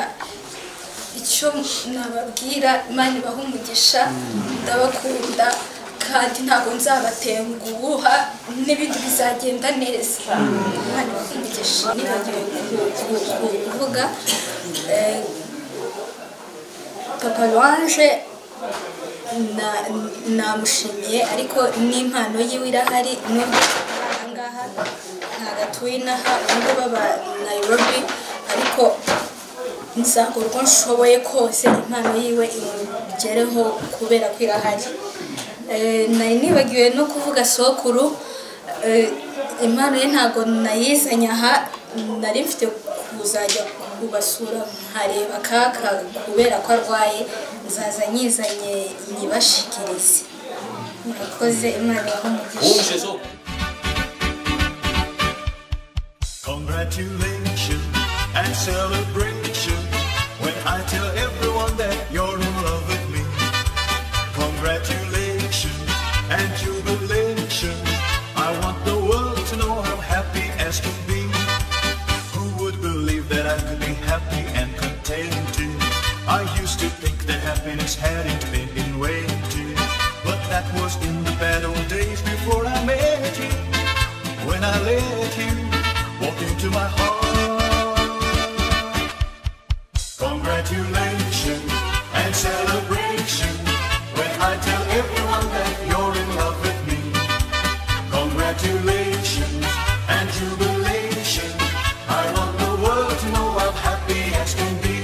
icyo nababwira Imana ibaha umugisha ndabakunda kandi ntabwo nzabatenguha n'ibindi bizagenda neza Imana ibaha umugisha nibagiwe kuvuga papa wanje namushimiye ariko n'impano yiwe irahari nubwo ahangaha ntabwo atuye inaha undi baba Nairobi ariko nzakora uko nshoboye kose impano yiwe imugereho kubera ko irahari nari nibagiwe no kuvuga sokuru impano ye ntabwo nayizanye aha nari mfite kuzajya kubasura nkareba kaka kubera ko arwaye nzaza nyizanye nyibashikirize murakoze Imana ibahe umugisha. Congratulations and celebration when I tell everyone that you're in love with me. Congratulations and jubilation. I want the world to know how happy as can be. Who would believe that I could be happy and contented? I used to think that happiness hadn't been invented, but that was in the bad old days before I met you. When I let you walk into my heart. Congratulations and celebration when I tell everyone that you're in love with me. Congratulations and jubilation. I want the world to know how happy as can be.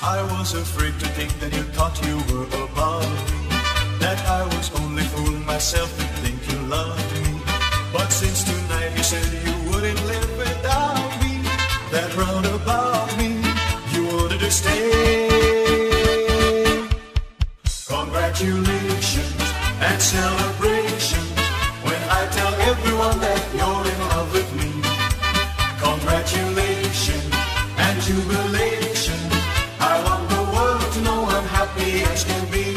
I was afraid to think that you thought you were above me, that I was only fooling myself to think you loved me. But since tonight you said you wouldn't live without me, that round about me you wanted to stay. Congratulations and celebration when I tell everyone that you're in love with me. Congratulations and jubilation. I want the world to know I'm happy as can be.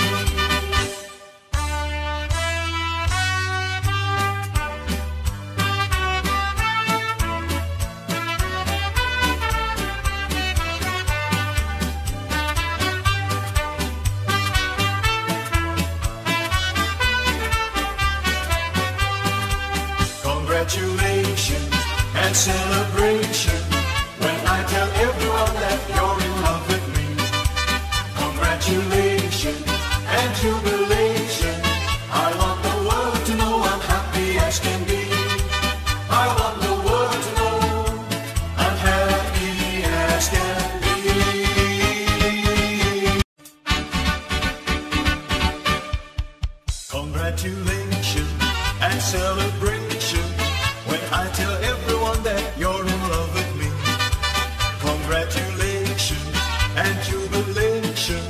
Congratulations and celebration when I tell everyone that you're in love with me. Congratulations and jubilation. I want the world to know I'm happy as can be. I want the world to know I'm happy as can be. Congratulations and celebration when I tell everyone that you're in love with me. Congratulations and jubilation.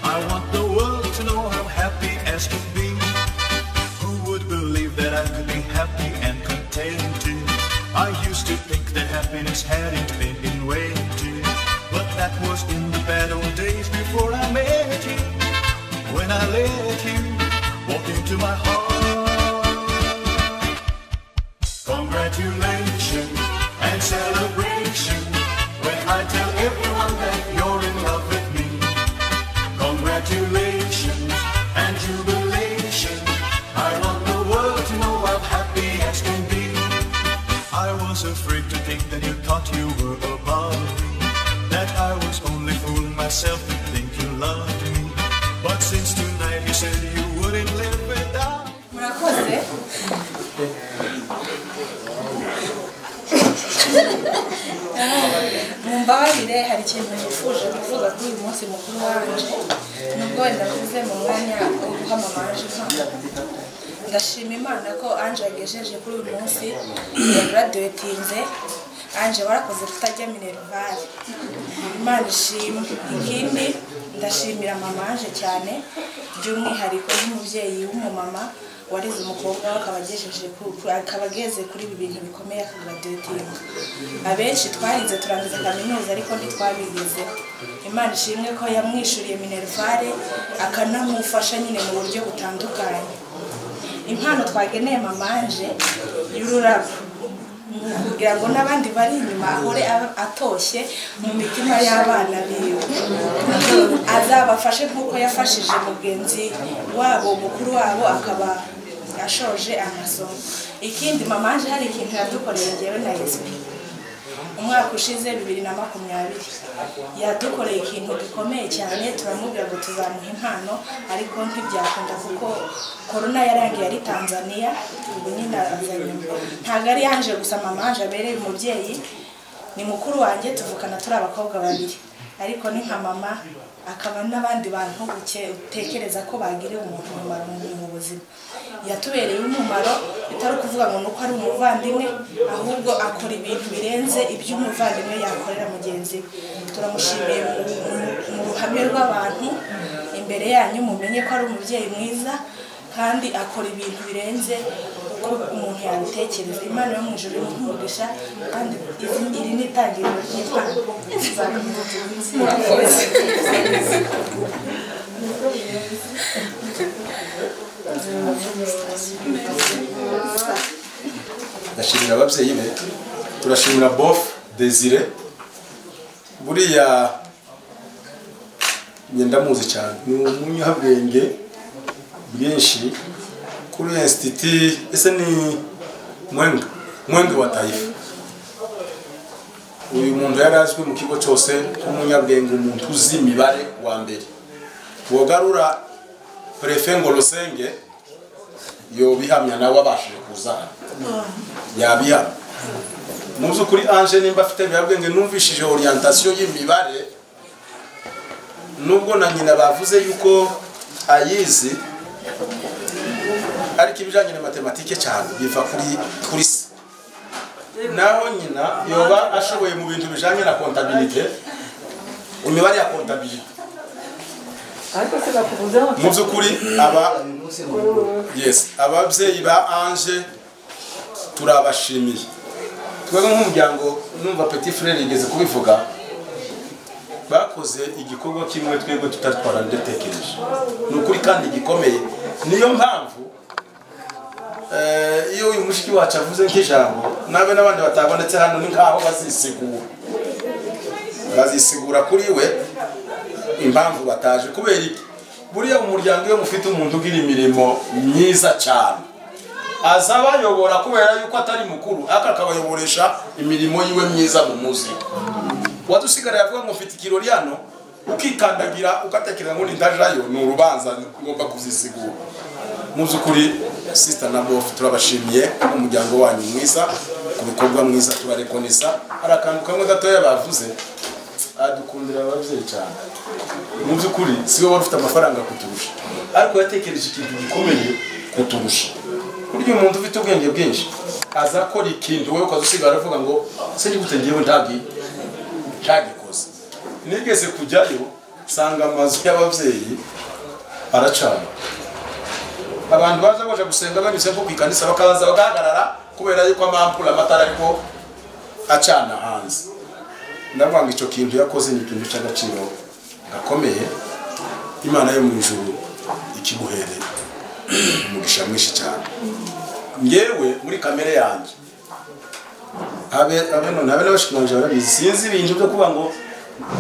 I want the world to know how happy as can be. Who would believe that I could be happy and contented? I used to think that happiness hadn't been invented, but that was in the bad old days before I met you. When I let you walk into my heart. Congratulations and celebration when I tell everyone that congratulations and jubilation. I want the world to know I'm happy as can be. I was afraid to think that you thought you were above me, that I was only fooling myself to think you loved me. But since tonight you said you wouldn't live without. Murakoze. Mumbabarire hari ikintu nifuza kuri uyu munsi mukuru wanje, nubwo wenda mvuze mu mwanya wo guha mama Ange impano. Ndashima Imana ko Ange yagejeje kuri uyu munsi yagraduatinze. Ange warakoze kutajya Minerval, Imana ishimwe. Ikindi ndashimira mama Ange cyane, by'umwihariko nk'umubyeyi w'umumama warize umukobwa we akaba ageze kuri ibi bintu bikomeye akagraduatinga. Abenshi twarize turangiza kaminuza ariko ntitwabigezeho. Imana ishimwe ko yamwishuriye Minerval akanamufasha nyine mu buryo butandukanye. Impano twageneye mama Ange y'ururabo kugira ngo n'abandi bari inyuma ahore atoshye mu mitima y'abana biwe, azabafashe nk'uko yafashije mugenzi wabo mukuru wabo akaba ashoje amasomo. Ikindi mama Ange hari ikintu yadukoreye njyewe na Yeswe umwaka ushize 2020 yadukoreye ikintu gikomeye cyane. Turamubwira ngo tuzamuha impano ariko ntibyakunda kuko corona yarangiye ari Tanzania. Ubu nyine ntabwo ari Ange gusa mama Ange abereye umubyeyi, ni mukuru wanjye, tuvukana turi abakobwa babiri ariko ni nka mama, akaba n'abandi bantu utekereza ko bagiriye umuntu umumaro mu buzima. Yatubereye umumaro bitari kuvuga ngo nuko ari umuvandimwe, ahubwo akora ibintu birenze iby'umuvandimwe yakorera mugenzi we. Turamushimiye mu ruhame rw'abantu imbere yanyu, mumenye ko ari umubyeyi mwiza kandi akora ibintu birenze uko umuntu yabitekereza. Imana yo mu ijuru imugisha kandi iri ni itangiriro ry'Imana. ndashimira ababyeyi be, turashimira Bof Desire, buriya ngenda muzi cyane, ni umunyabwenge bwinshi kuri institut. Ese ni Mwenge wa Taifa. Uyu muntu yarazwi mu kigo cyose nk'umunyabwenge, umuntu uzi imibare wa mbere. Wogarura Prefet Ngolosenge yo bihamya nawe abashije kuzana yabihamya. Mu by'ukuri Ange nimba afite byabwenge, numvishije orientation y'imibare, nubwo na nyina bavuze yuko ayizi ariko ibijanye na matematike cyane biva kuri se. Naho nyina yoba ashoboye mu bintu bijanye na comptabilité, imibare ya comptabilité. Mu by'ukuri ababyeyi ba Ange turabashimiye. Twebwe nk'umuryango, numva Petit Frere yigeze kubivuga, bakoze igikorwa kimwe twebwe tutari twarandetekereje. Ni ukuri kandi gikomeye. Niyo mpamvu iyo uyu mushiki wacu avuze nk'ijambo, nabe n'abandi batabonetse hano ni nkaho bazisigura kuri we impamvu bataje. Kubera iki? Buriya umuryango iyo mufite umuntu ugira imirimo myiza cyane, azabayobora kubera yuko atari mukuru, akabayoboresha imirimo yiwe myiza mu muzika. Wadusigara yavuga ngo mfite ikirori hano, ukikandagira ugatekereza ngo ndajayo, ni urubanza ngomba kuzisigura. Mu by'ukuri sister na Bof turabashimiye umuryango wanyu mwiza, ku bikorwa mwiza turarekonesa. Arakantu kamwe gatoya bavuze, adukundira ababyeyi cyane. Mu by'ukuri siwe wari ufite amafaranga kuturusha, ariko yatekereje ikintu gikomeye kuturusha. Burya umuntu ufite ubwenge bwinshi azakora ikintu wowe ukazusigara uvuga ngo se ni gute ngiyewe ntagikoze. Nigeze kujyayo sanga amazu y'ababyeyi aracana, abantu baje gusenga banyuze nko kwikanisa bakaza bagahagarara kubera yuko amampula amatara ariko acana hanze. Ndavuga ngo icyo kintu yakoze ni ikintu cy'agaciro gakomeye. Imana yo mu ijuru ikiguhereye umugisha mwinshi cyane. Ngewe muri kamere yanjye habe n'abashikiranje barabizi, sinzi ibintu byo kuba ngo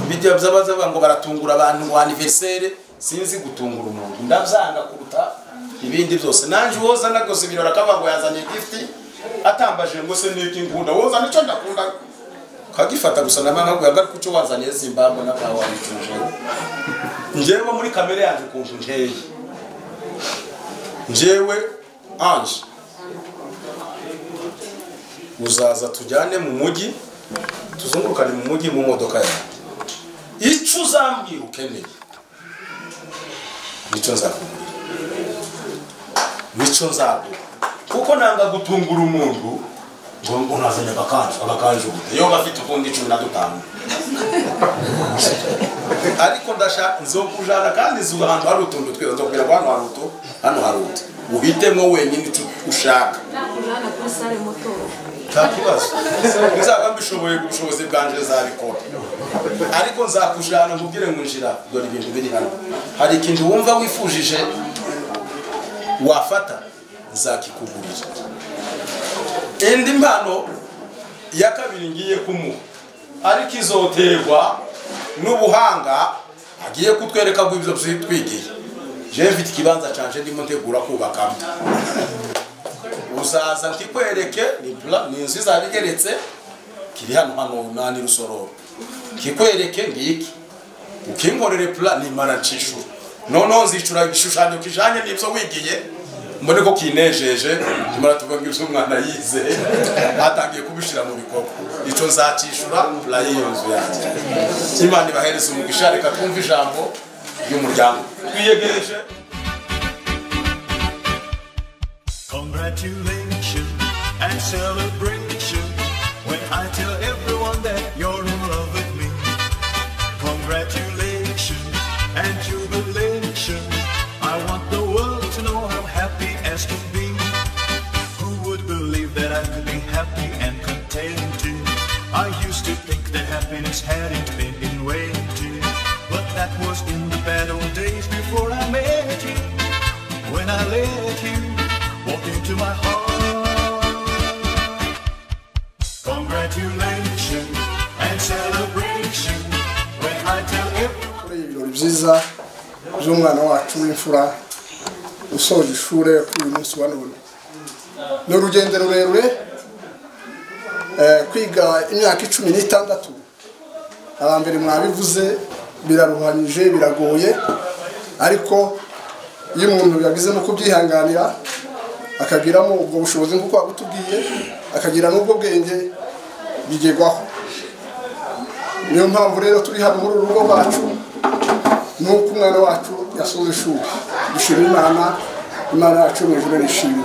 bijya byabaza ngo baratungura abantu ngo anniversaire sinzi gutungura umuntu ndabyanga kuruta ibindi byose nanjye woza nagoze ibirori akavuga ngo yazanye gift atambaje ngo se niki ngunda woza nicyo ndakunda kagifata gusa namanga ngo yagari kucyo wazanye Zimbabwe na kawa nicuje njyewe muri kamere yanjye kuntu nteye njyewe Ange uzaza tujyane mu mujyi tuzungurukane mu mujyi mu modoka yawe icyo uzambwira ukeneye nicyo nzakubwira nicyo nzakubwira kuko nanga gutungura umuntu ngo unazanye agakanje gute iyo gafite ukundi 15 ariko ndashaka nzokujana kandi zuhantu hari utuntu twe nzokubwira ko hano hari utu uhitemo wenyine icyo ushaka nakunana kuri sale moto nta kibazo nzaba mbishoboye ubushobozi bwanje zabikora ariko nzakujana nkubwire ngo njira dore ibintu biri hano hari ikintu wumva wifujije wafata nzakikugurira indi mpano ya kabiri ngiye kumuha ariko izoterwa n'ubuhanga agiye kutwereka ngo ibyo twigiye je mfite ikibanza canje ndimo ntegura kubaka uzaza nkikwereke ni inzu izabigeretse kiri hano nani Rusororo kikwereke ngiki ukinkorere plan nimara ncishu noneho nzicura igishushanyo kijanye n'ibyo wigiye mbone ko kinejeje nimara tuvuga ibyo umwana yize atangiye kubishira mu bikorwa ico nzacishura plan y'inzu yanjye Imana ibahereze umugisha reka twumve ijambo ry'umuryango twiyegereje. Congratulations and celebration when I tell everyone that you're in love with me. Congratulations and jubilation. I want the world to know how happy as can be. Who would believe that I could be happy and contented? I used to think that happiness hadn't been in waiting, but that was in the bad old days before I met you. When I let you walk into my heart. Congratulations and celebration when I tell everyone. Ibirori byiza by'umwana wacu w'imfura usoje ishure kuri uyu munsi wa none. Ni urugendo rurerure kwiga imyaka 16 abambere mwabivuze biraruhanyije biragoye ariko iyo umuntu yagizemo kubyihanganira akagiramo ubwo bushobozi nk'uko abutubwiye akagira n'ubwo bwenge bigerwaho. Niyo mpamvu rero turi hano muri urugo rwacu nuko umwana wacu yasoje ishuri dushimira Imana yacu mu ijuru nishimye.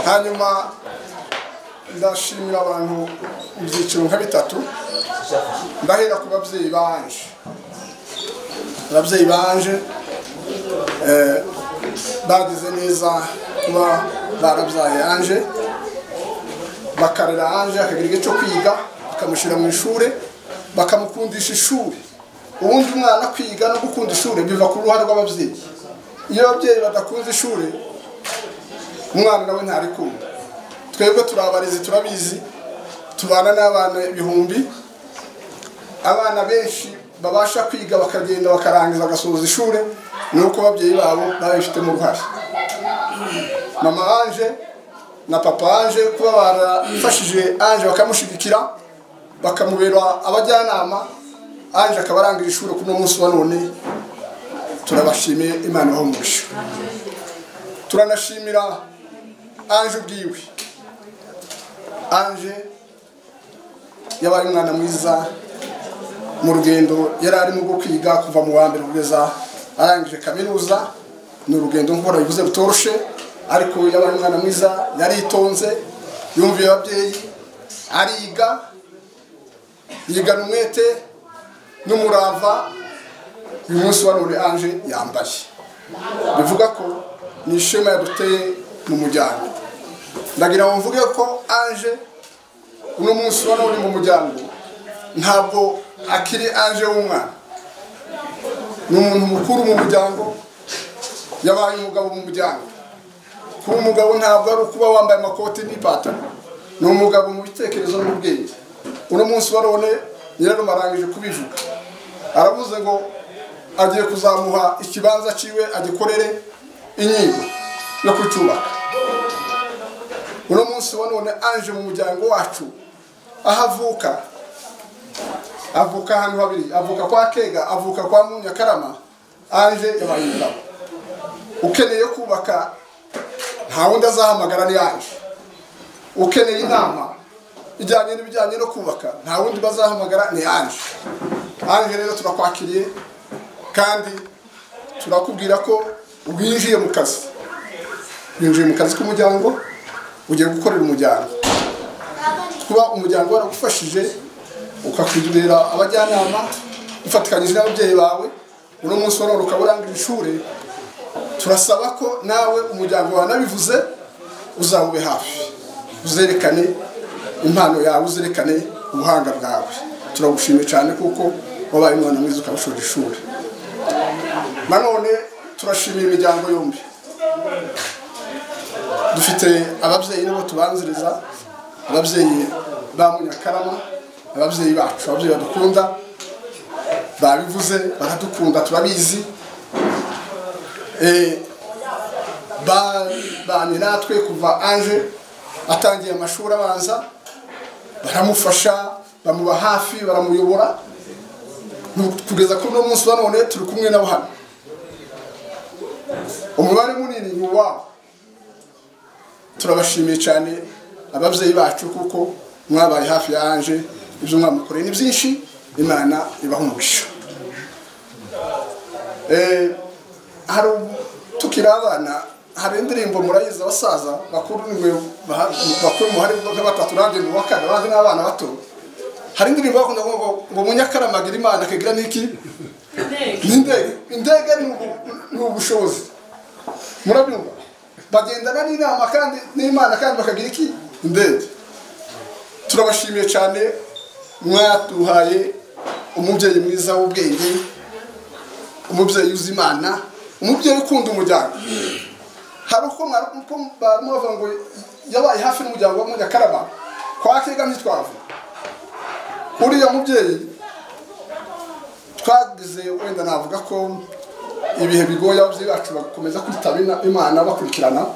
Hanyuma ndashimira abantu ibyiciro nka bitatu ndahera ku babyeyi banje bagize neza kuba barabyaye Ange bakarera Ange akagira igihe cyo kwiga bakamushyira mu ishuri bakamukundisha ishuri. Ubundi umwana kwiga no gukunda ishuri biva ku ruhare rw'ababyeyi. Iyo ababyeyi badakunze ishuri umwana nawe ntarikunda. Twebwe turabarezi turabizi tubana n'abana ibihumbi abana benshi babasha kwiga bakagenda bakarangiza agasoza ishuri nuko ababyeyi babo babifitemo uruhare. Mama Ange na papa Ange kuba barafashije Ange bakamushigikira bakamubera abajyanama Ange akabarangije ishuri kuno munsi wa none turabashimiye Imana bahumurisha. Turanashimira Ange ubwiwe. Ange yabaye umwana mwiza mu rugendo yari arimo rwo kwiga kuva mu wa mbere kugeza arangije kaminuza. Ni urugendo nk'uko bivuze rutoroshe ariko yabaye umwana mwiza yaritonze yumviye ababyeyi ariga yigana umwete n'umurava. Uyu munsi wa none Ange yambaye bivuga ko ni ishema yaduteye mu muryango. Ndagira ngo mvuge ko Ange uno munsi wa none mu muryango ntabwo akiri Ange w'umwana, ni umuntu mukuru mu muryango, yabaye umugabo mu muryango. Kuba umugabo ntabwo ari ukuba wambaye amakoti n'ipataro, ni umugabo mu bitekerezo n'ubwenge. Uno munsi wa none nyirarume arangije kubivuga aravuze ngo agiye kuzamuha ikibanza ciwe agikorere inyigo yo kucyubaka. Uno munsi wa none Ange mu muryango wacu ahavuka ahantu habiri, avuka kwa Kega, avuka kwa Munyakarama. Ange yabaye umugabo ukeneye kubaka, nta wundi azahamagara ni Ange. Ukeneye inama ijyanye n'ibijyanye no kubaka, nta wundi bazahamagara ni Ange. Ange rero turakwakiriye kandi turakubwira ko winjiye mu kazi, winjiye mu kazi k'umuryango, ugiye gukorera umuryango. Kuba umuryango waragufashije ukakugirira abajyanama ufatikanyije n'ababyeyi bawe, uno munsi wa none ukaba urangije ishuri, turasaba ko nawe umuryango wanabivuze uzawube hafi, uzerekane impano yawe, uzerekane ubuhanga bwawe. Turagushimiye cyane kuko wabaye umwana mwiza ukabashora ishuri. Nanone turashimiye imiryango yombi. Dufite ababyeyi nabo tubanziriza, ababyeyi ba Munyakarama, ababyeyi bacu, ababyeyi badukunda, babivuze baradukunda, turabizi. Banye natwe kuva Ange atangiye amashuri abanza, baramufasha, bamuba hafi, baramuyobora kugeza kuri uno munsi wa none turi kumwe nabo hano. Umubare munini ni wabo. Turabashimiye cyane ababyeyi bacu kuko mwabaye hafi ya Ange, ibyo mwamukoreye ni byinshi, Imana ibaha umugisha. Hari tukiri abana, hari indirimbo murayizi abasaza bakuru muhari nk'abatatu nanjye mu wa kane, abandi n'abana bato. Hari indirimbo bakunda ngo Munyakarama agira Imana akagira n'iki? Indege ni ubushobozi. Murabyumva? Bagendana n'inama kandi n'Imana kandi bakagira iki? Indege. Turabashimiye cyane, mwatuhaye umubyeyi mwiza w'ubwenge, umubyeyi uzi Imana, umubyeyi ukunda umuryango. Hari uko bavuga ngo yabaye hafi n'umuryango wa Munyakarama, kwa Kega ntitwavuga. Uriya mubyeyi twagize, wenda navuga ko ibihe bigoye ababyeyi bacu bakomeza kwitaba Imana bakurikirana,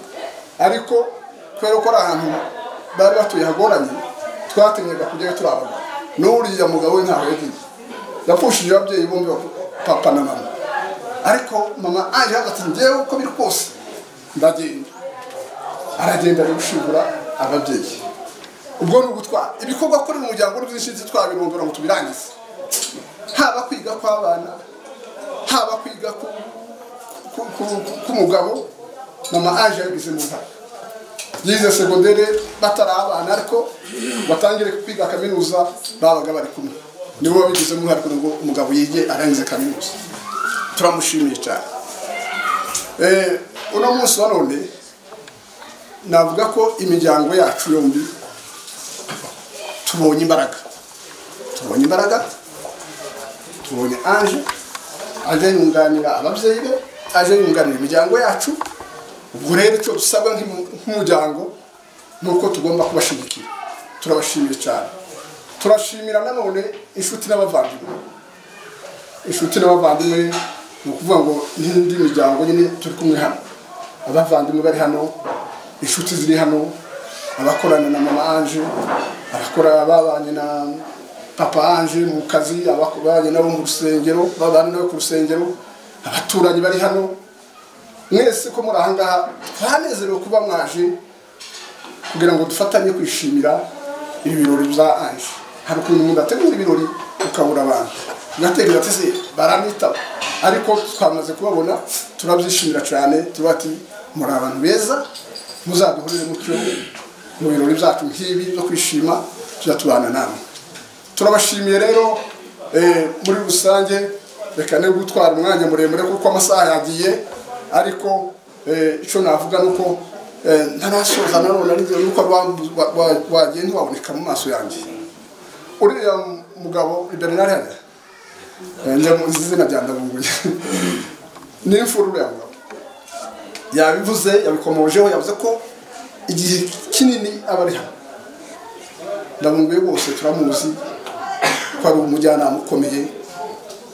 ariko kubera ko ari ahantu bari batuye hagoranye, twatinyaga kujyayo turabona. N'uriya mugabo we ntaho yagiye, yapfushije ababyeyi bombi, papa na mama. Ariko mama Ange ati njyewe uko biri kose ndagenda. Aragenda ari gushingura ababyeyi. Ubwo ni ugutwara ibikorwa kuri umuryango n'byinshi twabirombera ngo tubirangize. Haba kwiga kw'abana, haba kwiga k'umugabo, mama Ange yagize mu ntara. Yize segondere batari abana, ariko batangire kwiga kaminuza babaga bari kumwe. Nibo babigize mu ntara ngo umugabo yige arangize kaminuza. Turamushimiye cyane. Uno munsi wa none navuga ko imiryango yacu yombi tubonye imbaraga. Tubonye Ange aje yunganira ababyeyi be, aje yunganira imiryango yacu. Ubwo rero icyo dusabwa nk'umuryango nuko tugomba kubashigikira. Turabashimiye cyane. Turashimira nanone inshuti n'abavandimwe. Inshuti n'abavandimwe ni ukuvuga ngo n'indi miryango nyine turi kumwe hano. Abavandimwe bari hano, inshuti ziri hano, abakorana na mama Ange, abakora babanye na papa Ange mu kazi, abakobanye nabo mu rusengero, babanye nabo ku rusengero, abaturanyi bari hano. Mwese ko muri ahangaha twanezerewe kuba mwaje kugira ngo dufatanye kwishimira ibi birori bya Ange. Hari ukuntu umuntu ategura ibirori ukabura abantu, ugategura ati se baramwitaba, ariko twamaze kubabona turabyishimira cyane. Tubati muri abantu beza, muzaduhurire mucyo mu birori byacu nk'ibi byo kwishima, tuzatubana namwe. Turabashimiye rero muri rusange. Reka ne gutwara umwanya muremure kuko amasaha yagiye, ariko icyo navuga nuko ntarasoza nanone ari nuko wagiye ntiwaboneka mu maso yanjye. Uriya mugabo Bernard hano njye mu izina rya Ndabunguye n'imfuru uriya mugabo yabivuze, yabikomojeho, yavuze ko igihe kinini aba ari hano. Ndabunguye rwose turamuzi ko ari umujyanama ukomeye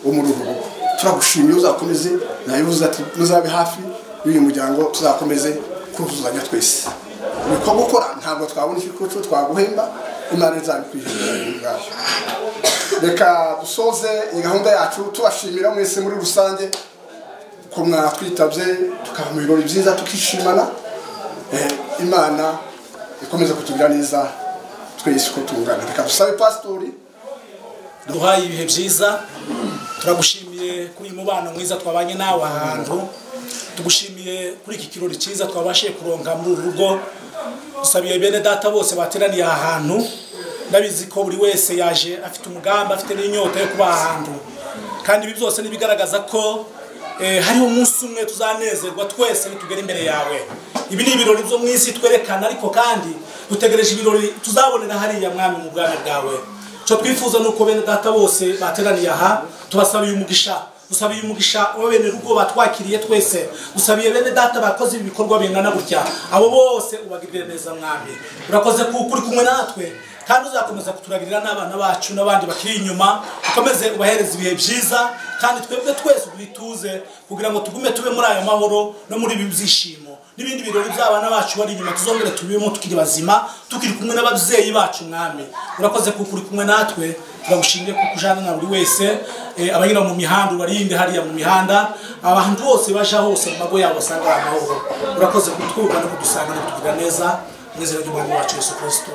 wo muri uru rugo. turagushimiye uzakomeze nabivuze ati muzabe hafi y'uyu muryango tuzakomeze kuzuzanya twese niko gukora ntabwo twabona ikikucu twaguhemba Imana izabikwishyura reka dusoze iyi gahunda yacu tubashimira mwese muri rusange ko mwatwitabye tukaba mu birori byiza tukishimana Imana ikomeze kutugira neza twese ko tungana reka dusabe pastori duhaye ibihe byiza turagushimiye kuri uyu mubano mwiza twabanye nawe ahantu tugushimiye kuri iki kirori cyiza twabashije kuronka muri uru rugo dusabiye bene data bose bateraniye aha hantu ndabizi ko buri wese yaje afite umugambi afite n'inyota yo kuba ahantu kandi ibi byose nibigaragaza ko hariho umunsi umwe tuzanezerwa twese nitugera imbere yawe ibi ni ibirori byo mu isi twerekana ariko kandi dutegereje ibirori tuzabonera hariya mwami mu bwami bwawe cyo twifuza nuko bene data bose bateraniye aha tubasabiye umugisha dusabiye umugisha bene rugo batwakiriye twese dusabiye bene data bakoze ibi bikorwa bingana gutya abo bose ubagirire neza mwami urakoze kuko uri kumwe natwe kandi uzakomeza kuturagirira n'abana bacu n'abandi bakiri inyuma ukomeze ubahereza ibihe byiza kandi twebwe twese ubituze kugira ngo tugume tube muri ayo mahoro no muri ibi byishimo n'ibindi birori by'abana bacu bari inyuma tuzongere tubibemo tukiri bazima tukiri kumwe n'ababyeyi bacu mwami urakoze kuko uri kumwe natwe turagushimiye kuko ujana na buri wese abanyura mu mihanda ubarinde hariya mu mihanda abantu bose baje hose mu mago yabo basanga amahoro urakoze kutwuka no kudusanga no kutugira neza mu izina ry'umwami wacu Yesu Kristo